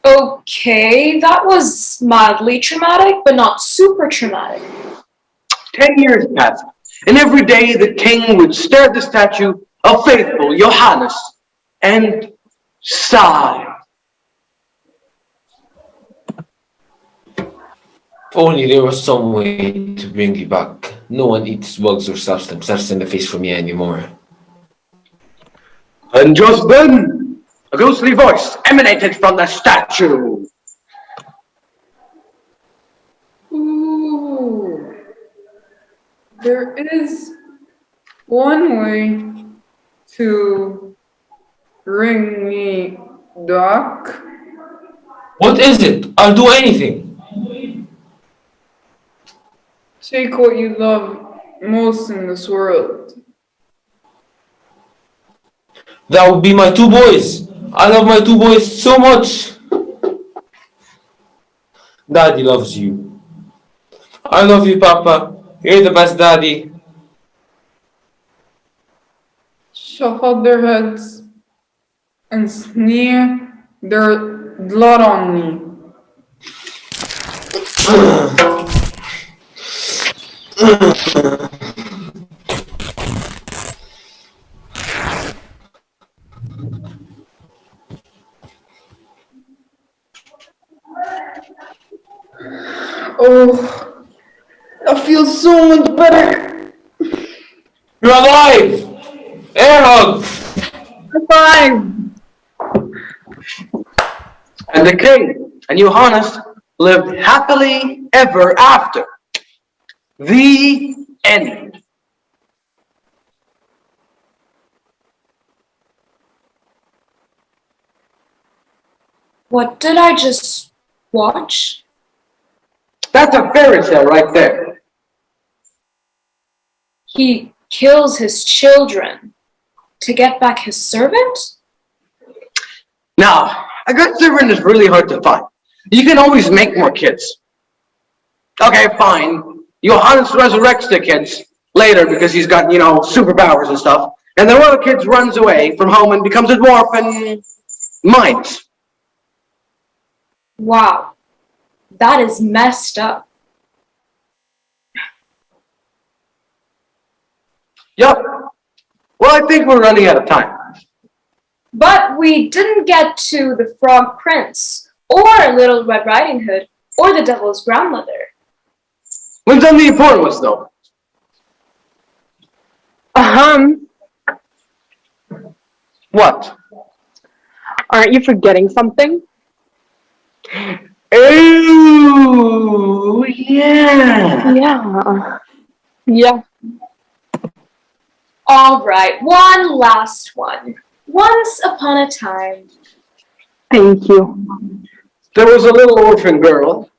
Okay, that was mildly traumatic, but not super traumatic. 10 years passed, and every day the king would stare at the statue of faithful Johannes and sigh. If only there was some way to bring you back. No one eats bugs or slaps themselves in the face for me anymore. And just then, a ghostly voice emanated from the statue. Ooh. There is one way to bring me back. What is it? I'll do anything. Take what you love most in this world? That would be my two boys. I love my two boys so much. Daddy loves you. I love you, Papa. You're the best daddy. Shall hold their heads and smear their blood on me. Oh, I feel so much better. You're alive! Air hug! High five! And the king and Johannes lived happily ever after. The end. What did I just watch? That's a fairy tale right there. He kills his children to get back his servant? Now, a good servant is really hard to find. You can always make more kids. Okay, fine. Johannes resurrects the kids later because he's got, superpowers and stuff. And then one of the kids runs away from home and becomes a dwarf and mines. Wow, that is messed up. Yup. Well, I think we're running out of time. But we didn't get to the Frog Prince, or Little Red Riding Hood, or the Devil's Grandmother. We've done the important ones, though. What? Aren't you forgetting something? Oh, yeah. Yeah. All right, one last one. Once upon a time. Thank you. There was a little orphan girl.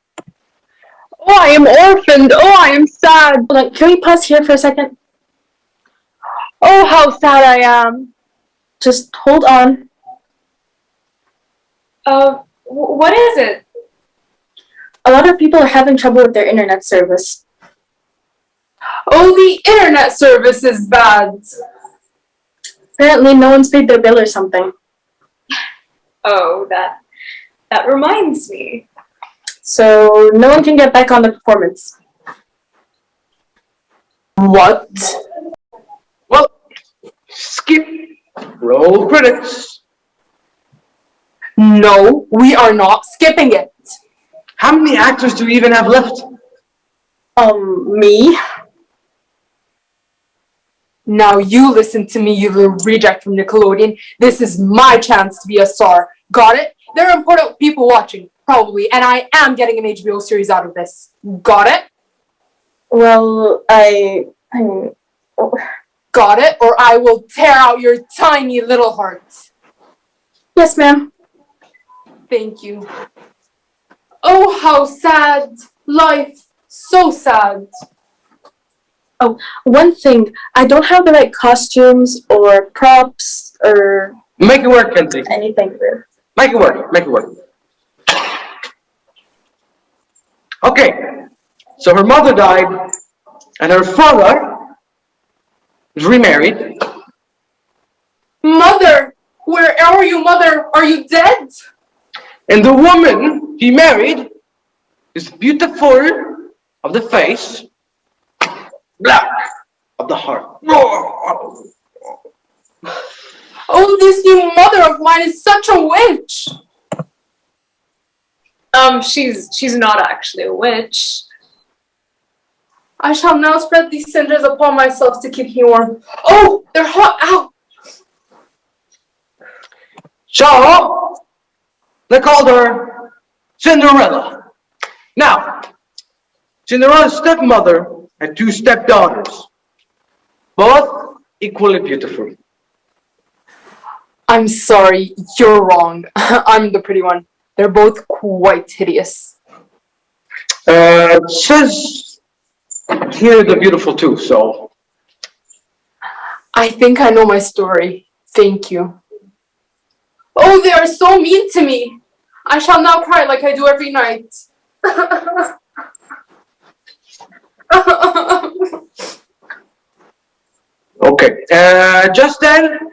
Oh, I am orphaned. Oh, I am sad. Can we pause here for a second? Oh, how sad I am. Just hold on. What is it? A lot of people are having trouble with their internet service. Oh, the internet service is bad. Apparently no one's paid their bill or something. Oh, that reminds me. So no one can get back on the performance. What? Well, skip. Roll credits. No, we are not skipping it. How many actors do we even have left? Me? Now you listen to me, you little reject from Nickelodeon. This is my chance to be a star. Got it? There are important people watching, probably, and I am getting an HBO series out of this. Got it? Well, Got it? Or I will tear out your tiny little heart. Yes, ma'am. Thank you. Oh, how sad. Life. So sad. Oh, one thing. I don't have the right costumes or props or... Make it work, Kenzie. Anything. Make it work. Make it work. Okay. So her mother died, and her father was remarried. Mother! Where are you, Mother? Are you dead? And the woman he married is beautiful of the face, black of the heart. Oh, this new mother of mine is such a witch! She's not actually a witch. I shall now spread these cinders upon myself to keep me warm. Oh, they're hot! Ow! So, they called her Cinderella. Now, Cinderella's stepmother had two stepdaughters, both equally beautiful. I'm sorry, you're wrong. I'm the pretty one. They're both quite hideous. Says Here the beautiful too, so. I think I know my story. Thank you. Oh, they are so mean to me. I shall now cry like I do every night. Okay, just then,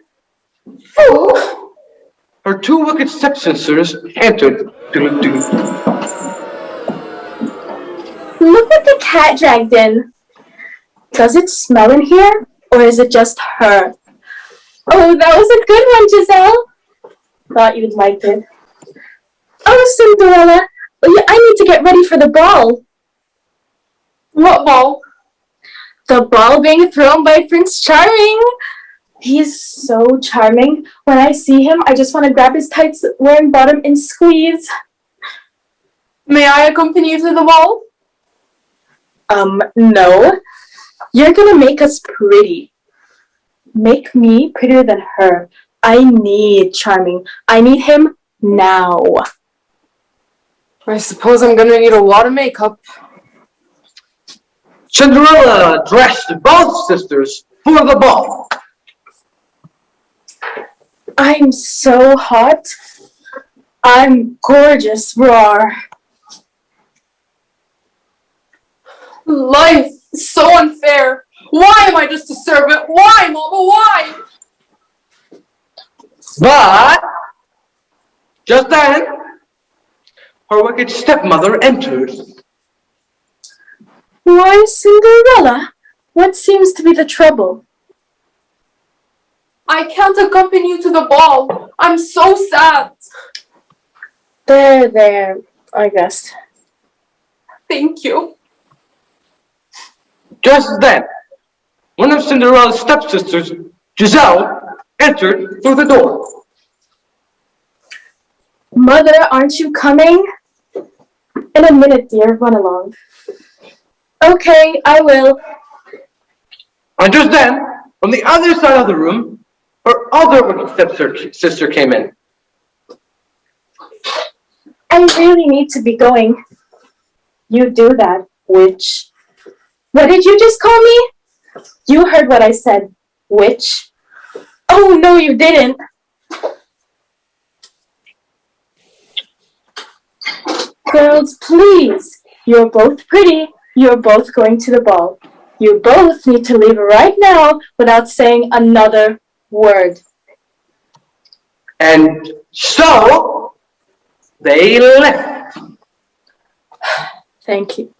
her two wicked stepsisters entered. Look what the cat dragged in. Does it smell in here? Or is it just her? Oh, that was a good one, Giselle. Thought you'd like it. Oh, Cinderella, I need to get ready for the ball. What ball? The ball being thrown by Prince Charming. He's so charming. When I see him, I just want to grab his tights wearing bottom and squeeze. May I accompany you to the ball? No. You're gonna make us pretty. Make me prettier than her. I need Charming. I need him now. I suppose I'm gonna need a lot of makeup. Cinderella dressed both sisters for the ball. I'm so hot. I'm gorgeous, roar. Life is so unfair. Why am I just a servant? Why, Mama? Why? But, just then, her wicked stepmother entered. Why, Cinderella? What seems to be the trouble? I can't accompany you to the ball. I'm so sad. There, I guess. Thank you. Just then, one of Cinderella's stepsisters, Giselle, entered through the door. Mother, aren't you coming? In a minute, dear. Run along. Okay, I will. And just then, from the other side of the room, her other wicked stepsister came in. I really need to be going. You do that, witch. What did you just call me? You heard what I said, witch. Oh, no, you didn't. Girls, please. You're both pretty. You're both going to the ball. You both need to leave right now without saying another word. And so, they left. Thank you.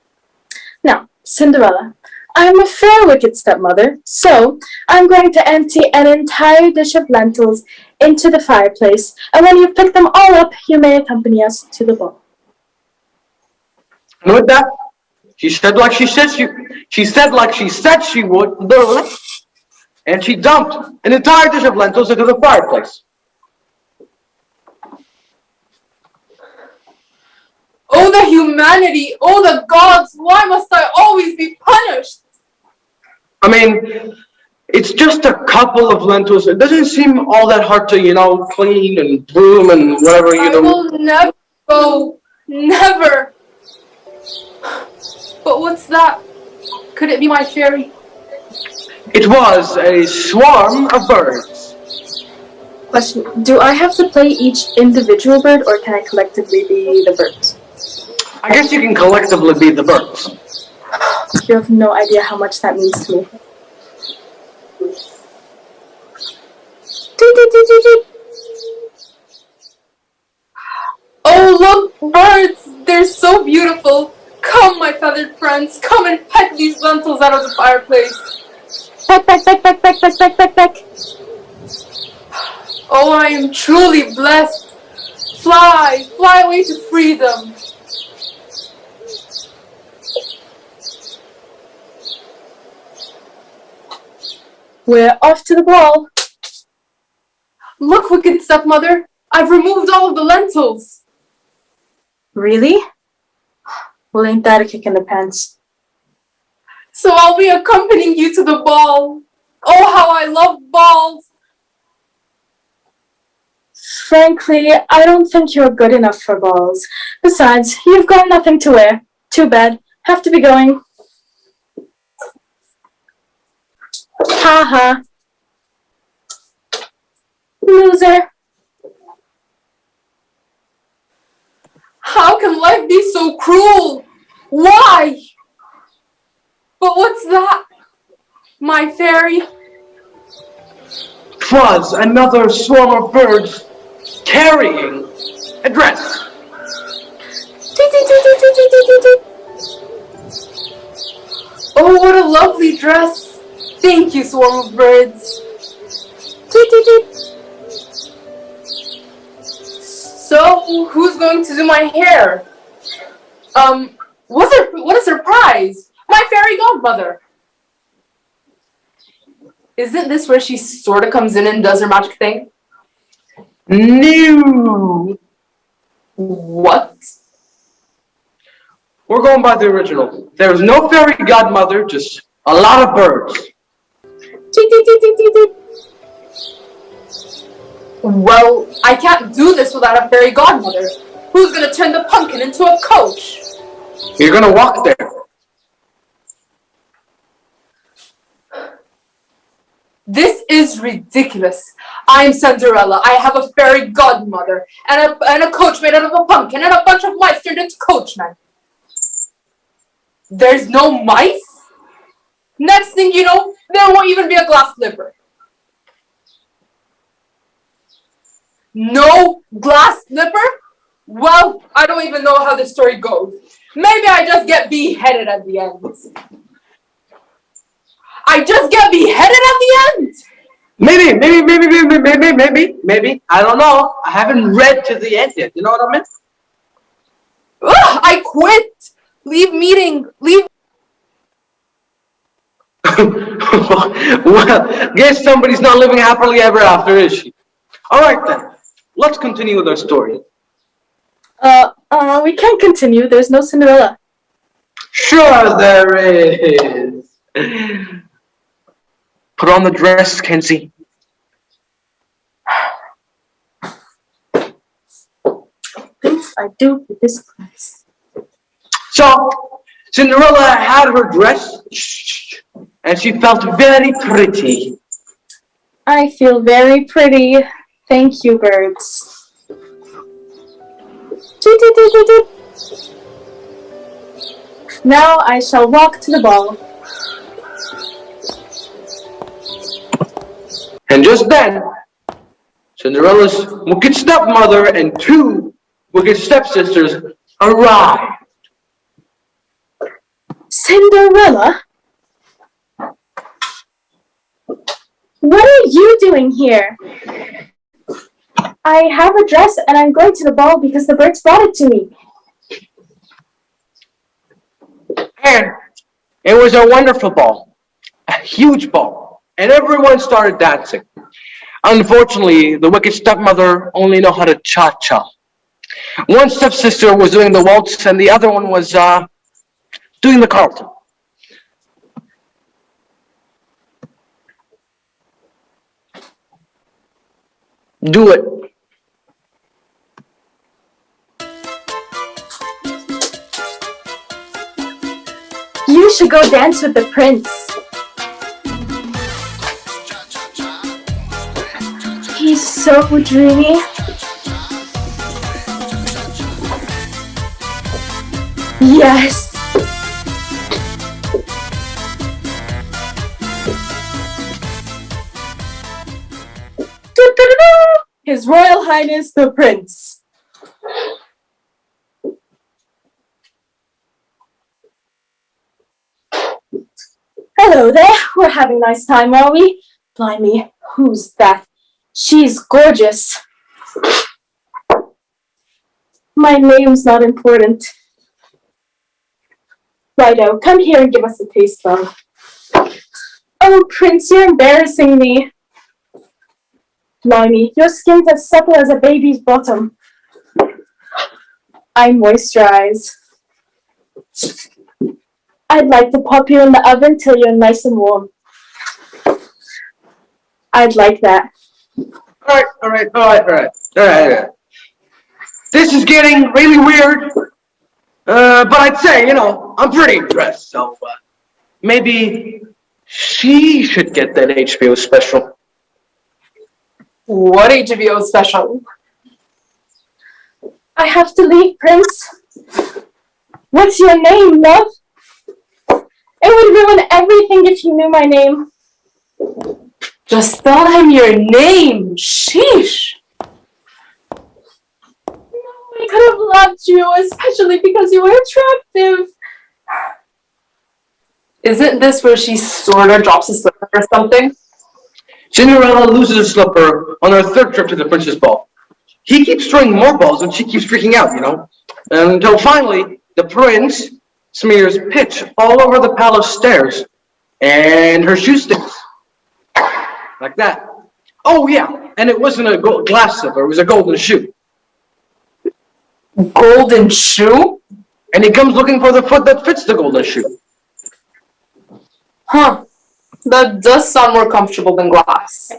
Now, Cinderella, I'm a fair wicked stepmother, so I'm going to empty an entire dish of lentils into the fireplace, and when you've picked them all up, you may accompany us to the ball. And with that, she said like she said she would, and she dumped an entire dish of lentils into the fireplace. Oh, the humanity! Oh, the gods! Why must I always be punished? I mean, it's just a couple of lentils. It doesn't seem all that hard to, clean and broom and whatever, I will never go. Never. But what's that? Could it be my fairy? It was a swarm of birds. Question, do I have to play each individual bird, or can I collectively be the birds? I guess you can collectively be the birds. You have no idea how much that means to me. Oh, look, birds! They're so beautiful. Come, my feathered friends, come and peck these lentils out of the fireplace. Peck, peck, peck, peck, peck, peck, peck, peck, peck. Oh, I am truly blessed. Fly, fly away to freedom. We're off to the ball. Look, wicked stepmother, I've removed all of the lentils. Really? Well, ain't that a kick in the pants? So I'll be accompanying you to the ball. Oh, how I love balls. Frankly, I don't think you're good enough for balls. Besides, you've got nothing to wear. Too bad. Have to be going. Haha. Loser. How can life be so cruel? Why? But what's that? My fairy? 'Twas another swarm of birds carrying a dress. Oh, what a lovely dress. Thank you, swarm of birds. So, who's going to do my hair? What a surprise! My fairy godmother. Isn't this where she sort of comes in and does her magic thing? No. What? We're going by the original. There's no fairy godmother, just a lot of birds. Well, I can't do this without a fairy godmother. Who's gonna turn the pumpkin into a coach? You're gonna walk there. This is ridiculous. I'm Cinderella. I have a fairy godmother and a coach made out of a pumpkin and a bunch of mice turned into coachmen. There's no mice? Next thing you know, there won't even be a glass slipper. No glass slipper? Well, I don't even know how this story goes. Maybe I just get beheaded at the end. I just get beheaded at the end? Maybe. I don't know. I haven't read to the end yet. You know what I mean? Ugh, I quit. Leave meeting. Leave. Well, guess somebody's not living happily ever after, is she? All right then. Let's continue with our story. We can't continue. There's no Cinderella. Sure there is. Put on the dress, Kenzie. Things I do with this place. So, Cinderella had her dress, and she felt very pretty. I feel very pretty. Thank you, birds. Now I shall walk to the ball. And just then, Cinderella's wicked stepmother and two wicked stepsisters arrived. Cinderella? What are you doing here? I have a dress and I'm going to the ball because the birds brought it to me. And it was a wonderful ball, a huge ball, and everyone started dancing. Unfortunately, the wicked stepmother only knew how to cha-cha. One stepsister was doing the waltz and the other one was doing the Carlton. Do it. You should go dance with the prince. He's so dreamy. Yes. His Royal Highness the Prince. Hello there. We're having a nice time, are we? Blimey, who's that? She's gorgeous. My name's not important. Righto, come here and give us a taste, love. Oh, Prince, you're embarrassing me. Blimey, your skin's as supple as a baby's bottom. I moisturize. I'd like to pop you in the oven till you're nice and warm. I'd like that. All right. This is getting really weird. But I'd say, I'm pretty impressed, so maybe She should get that HBO special. What HBO special? I have to leave, Prince. What's your name, love? It would ruin everything if you knew my name. Just tell him your name. Sheesh. I could have loved you, especially because you were attractive. Isn't this where she sort of drops a slipper or something? Cinderella loses a slipper on her third trip to the prince's ball. He keeps throwing more balls and she keeps freaking out, until finally the prince smears pitch all over the palace stairs and her shoe sticks. Like that. Oh yeah, and it wasn't a glass slipper, it was a golden shoe. Golden shoe? And he comes looking for the foot that fits the golden shoe. Huh. That does sound more comfortable than glass.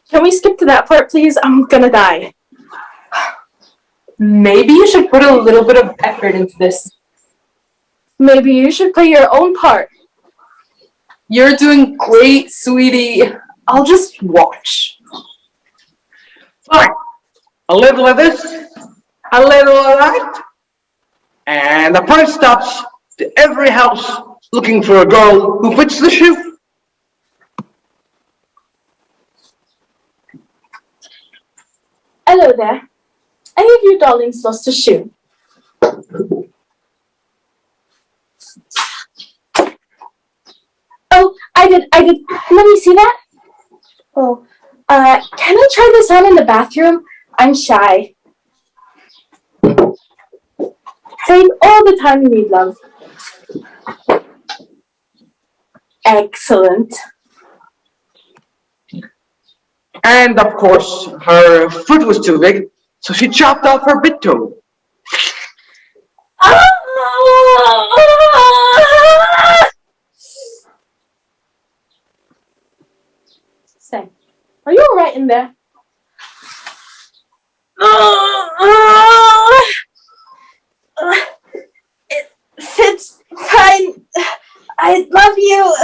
Can we skip to that part, please? I'm gonna die. Maybe you should put a little bit of effort into this. Maybe you should play your own part. You're doing great, sweetie. I'll just watch. Fine. A little of this, a little of that, and the prince stops to every house looking for a girl who fits the shoe. Hello there. Any of you darlings lost a shoe? Oh, I did. Let me see that. Oh, can I try this on in the bathroom? I'm shy. Take all the time you need, love. Excellent. And of course, her foot was too big, so she chopped off her big toe. Say, are you all right in there? It fits fine. I love you.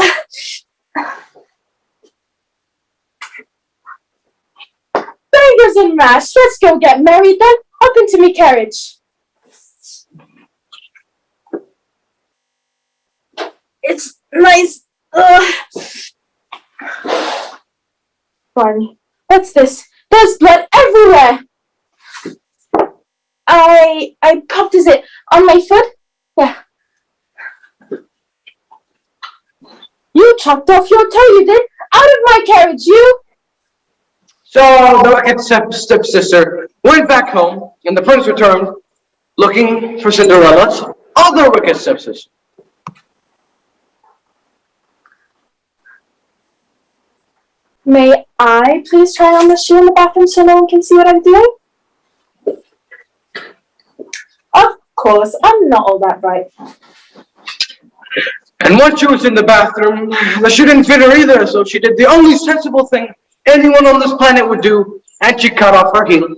Bangers and mash. Let's go get married then. Up into me carriage. It's nice. Barney, what's this? There's blood everywhere. I popped, is it on my foot? Yeah. You chopped off your toe, you did? Out of my carriage, you! So the wicked stepsister went back home, and the prince returned, looking for Cinderella's other wicked stepsister. May I please try on the shoe in the bathroom so no one can see what I'm doing? Of course, I'm not all that bright. And once she was in the bathroom, the shoe didn't fit her either, so she did the only sensible thing anyone on this planet would do, and she cut off her heel.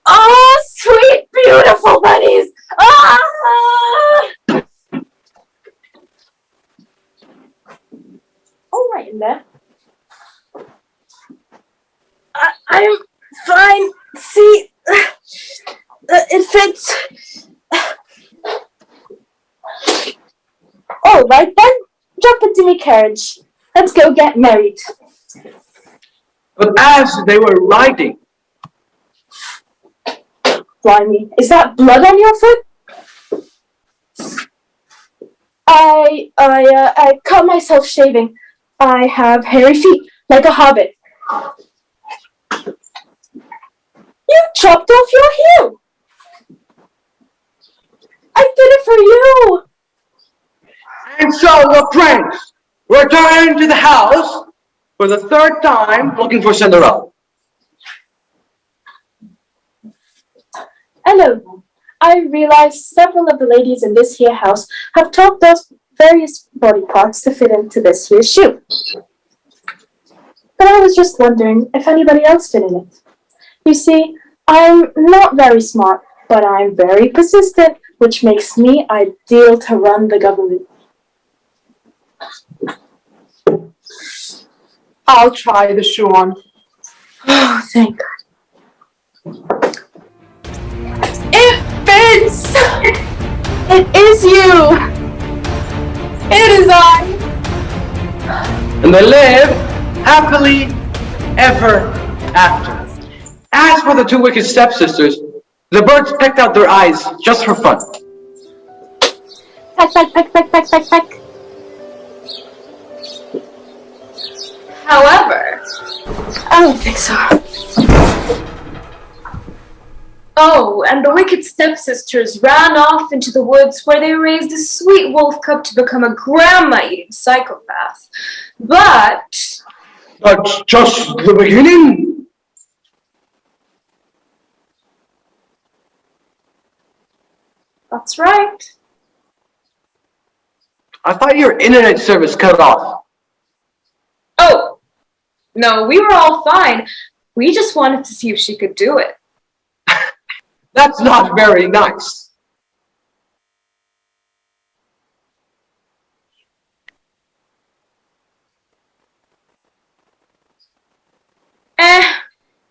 Oh, sweet, beautiful bunnies! Ah! All right in there. I'm fine. See, it fits. All right then, jump into me carriage. Let's go get married. But as they were riding, Blimey, is that blood on your foot? I cut myself shaving. I have hairy feet, like a hobbit. You chopped off your heel. I did it for you. and so the prince returned to the house for the third time, looking for Cinderella. Hello. I realize several of the ladies in this here house have chopped off various body parts to fit into this here shoe. But I was just wondering if anybody else fit in it. You see, I'm not very smart, but I'm very persistent, which makes me ideal to run the government. I'll try the shoe on. Oh, thank God. It fits! It is you! It is I! And they live happily ever after. As for the two wicked stepsisters, the birds pecked out their eyes just for fun. Peck, peck, peck, peck, peck, peck, peck. However, I don't think so. oh, and the wicked stepsisters ran off into the woods where they raised a sweet wolf cub to become a grandma-eating psychopath. But That's just the beginning. that's right. I thought your internet service cut off. Oh, no, we were all fine. We just wanted to see if she could do it. That's not very nice.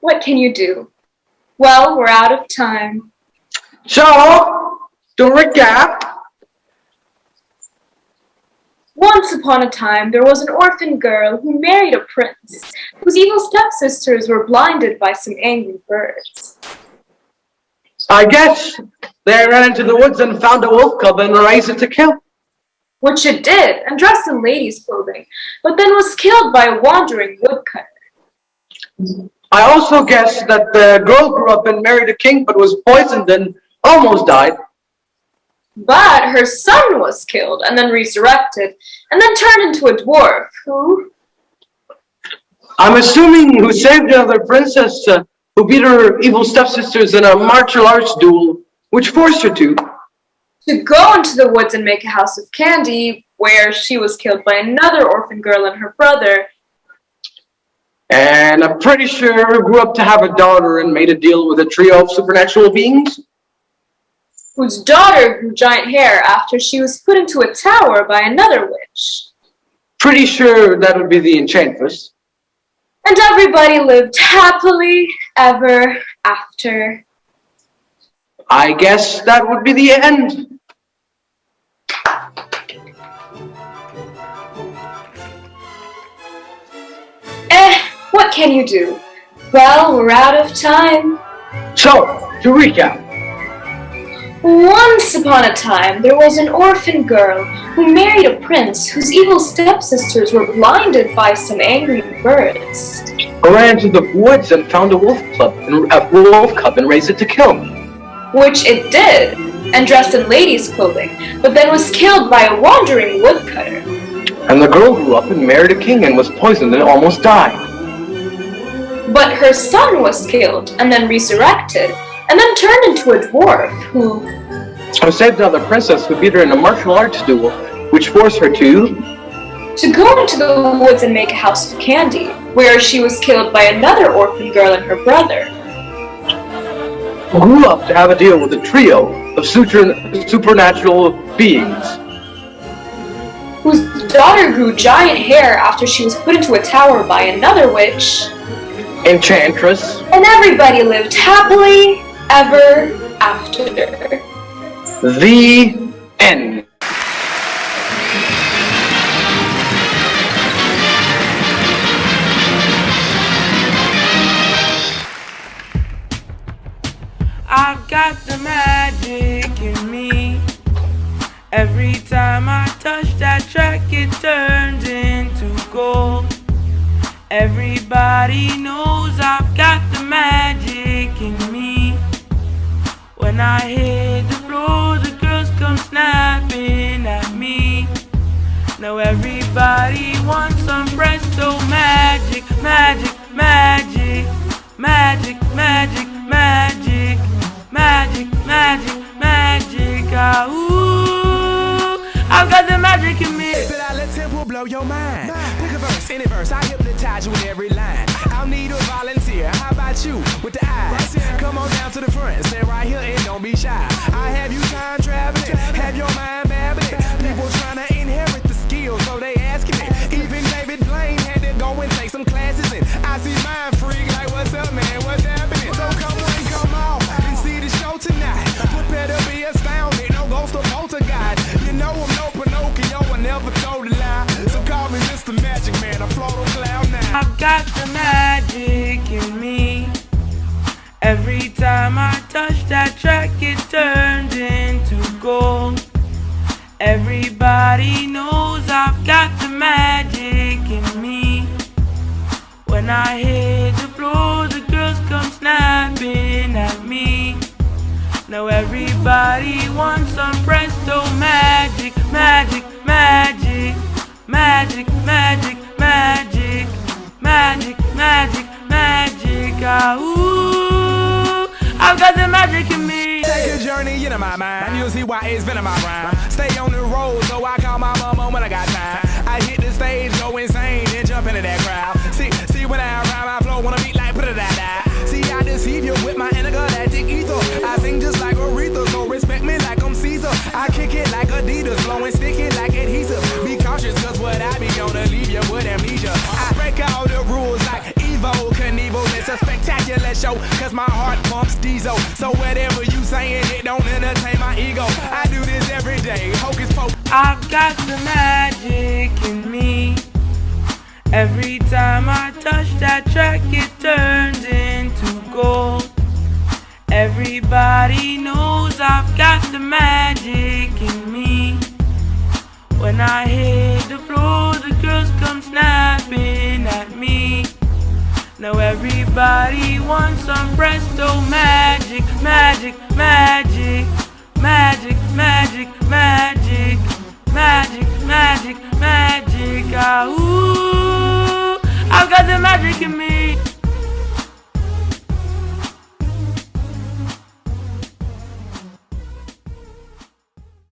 What can you do? Well, we're out of time. So, to recap, Once upon a time, there was an orphan girl who married a prince, whose evil stepsisters were blinded by some angry birds. I guess they ran into the woods and found a wolf cub and raised it to kill. Which it did, and dressed in ladies' clothing, but then was killed by a wandering woodcutter. I also guess that the girl grew up and married a king but was poisoned and almost died. But her son was killed and then resurrected, and then turned into a dwarf who... I'm assuming who saved another princess who beat her evil stepsisters in a martial arts duel, which forced her to go into the woods and make a house of candy, where she was killed by another orphan girl and her brother. And I'm pretty sure grew up to have a daughter and made a deal with a trio of supernatural beings. Whose daughter grew giant hair after she was put into a tower by another witch. Pretty sure that would be the Enchantress. And everybody lived happily ever after. I guess that would be the end. What can you do? Well, we're out of time. So, to recap. Once upon a time, there was an orphan girl who married a prince whose evil stepsisters were blinded by some angry birds. Ran into the woods and found a wolf cub and raised it to kill. Which it did, and dressed in ladies' clothing, but then was killed by a wandering woodcutter. And the girl grew up and married a king and was poisoned and almost died. But her son was killed and then resurrected, and then turned into a dwarf who saved another princess who beat her in a martial arts duel, which forced her to go into the woods and make a house of candy, where she was killed by another orphan girl and her brother. Grew up to have a deal with a trio of supernatural beings. Whose daughter grew giant hair after she was put into a tower by another witch. Enchantress. And everybody lived happily ever after. The end. I've got the magic in me. Every time I touch that track, it turns into gold. Everybody knows I've got the magic in me. When I hit the floor, the girls come snapping at me. Now everybody wants some presto magic, magic, magic, magic, magic, magic, magic, magic, magic. Ah, ooh, I've got the magic in me. But I let tempo blow your mind. Pick a verse, any verse, I hypnotize you with every line. I'll need a volunteer. How about you with the eyes? Come on down to the front, stand right here and don't be shy. I have you time traveling, have your mind babbling. People trying to inherit the skills, so they asking it. Even David Blaine had to go and take some I've got the magic in me. Every time I touch that track, it turns into gold. Everybody knows I've got the magic in me. When I hit the floor, the girls come snapping at me. Now everybody wants some presto magic, magic, magic, magic, magic, magic, magic, magic, magic. Ah, ooh, I've got the magic in me. Take a journey into my mind, you'll see why it's been in my rhyme. Stay on the road, so I call my mama when I got time. I hit the stage, go insane, and jump into that crowd. See when I rhyme, I flow, wanna beat like put-a-da-da. See, I deceive you with my intergalactic ether. I sing just like Aretha, so respect me like I'm Caesar. I kick it like Adidas, blowing sticky like adhesive. Be cautious, cause what I be gonna leave you with amnesia. I break all the rules like Evo Knievel. It's a spectacular show, cause my heart pumps diesel. So whatever you saying, it don't entertain my ego. I do this every day, hocus pocus. I've got the magic in me. Every time I touch that track, it turns into gold. Everybody knows I've got the magic in me. When I hit the floor, the girls come snapping at me. Now everybody wants some presto magic, magic, magic, magic, magic, magic, magic, magic, magic. Ah, ooh, I've got the magic in me.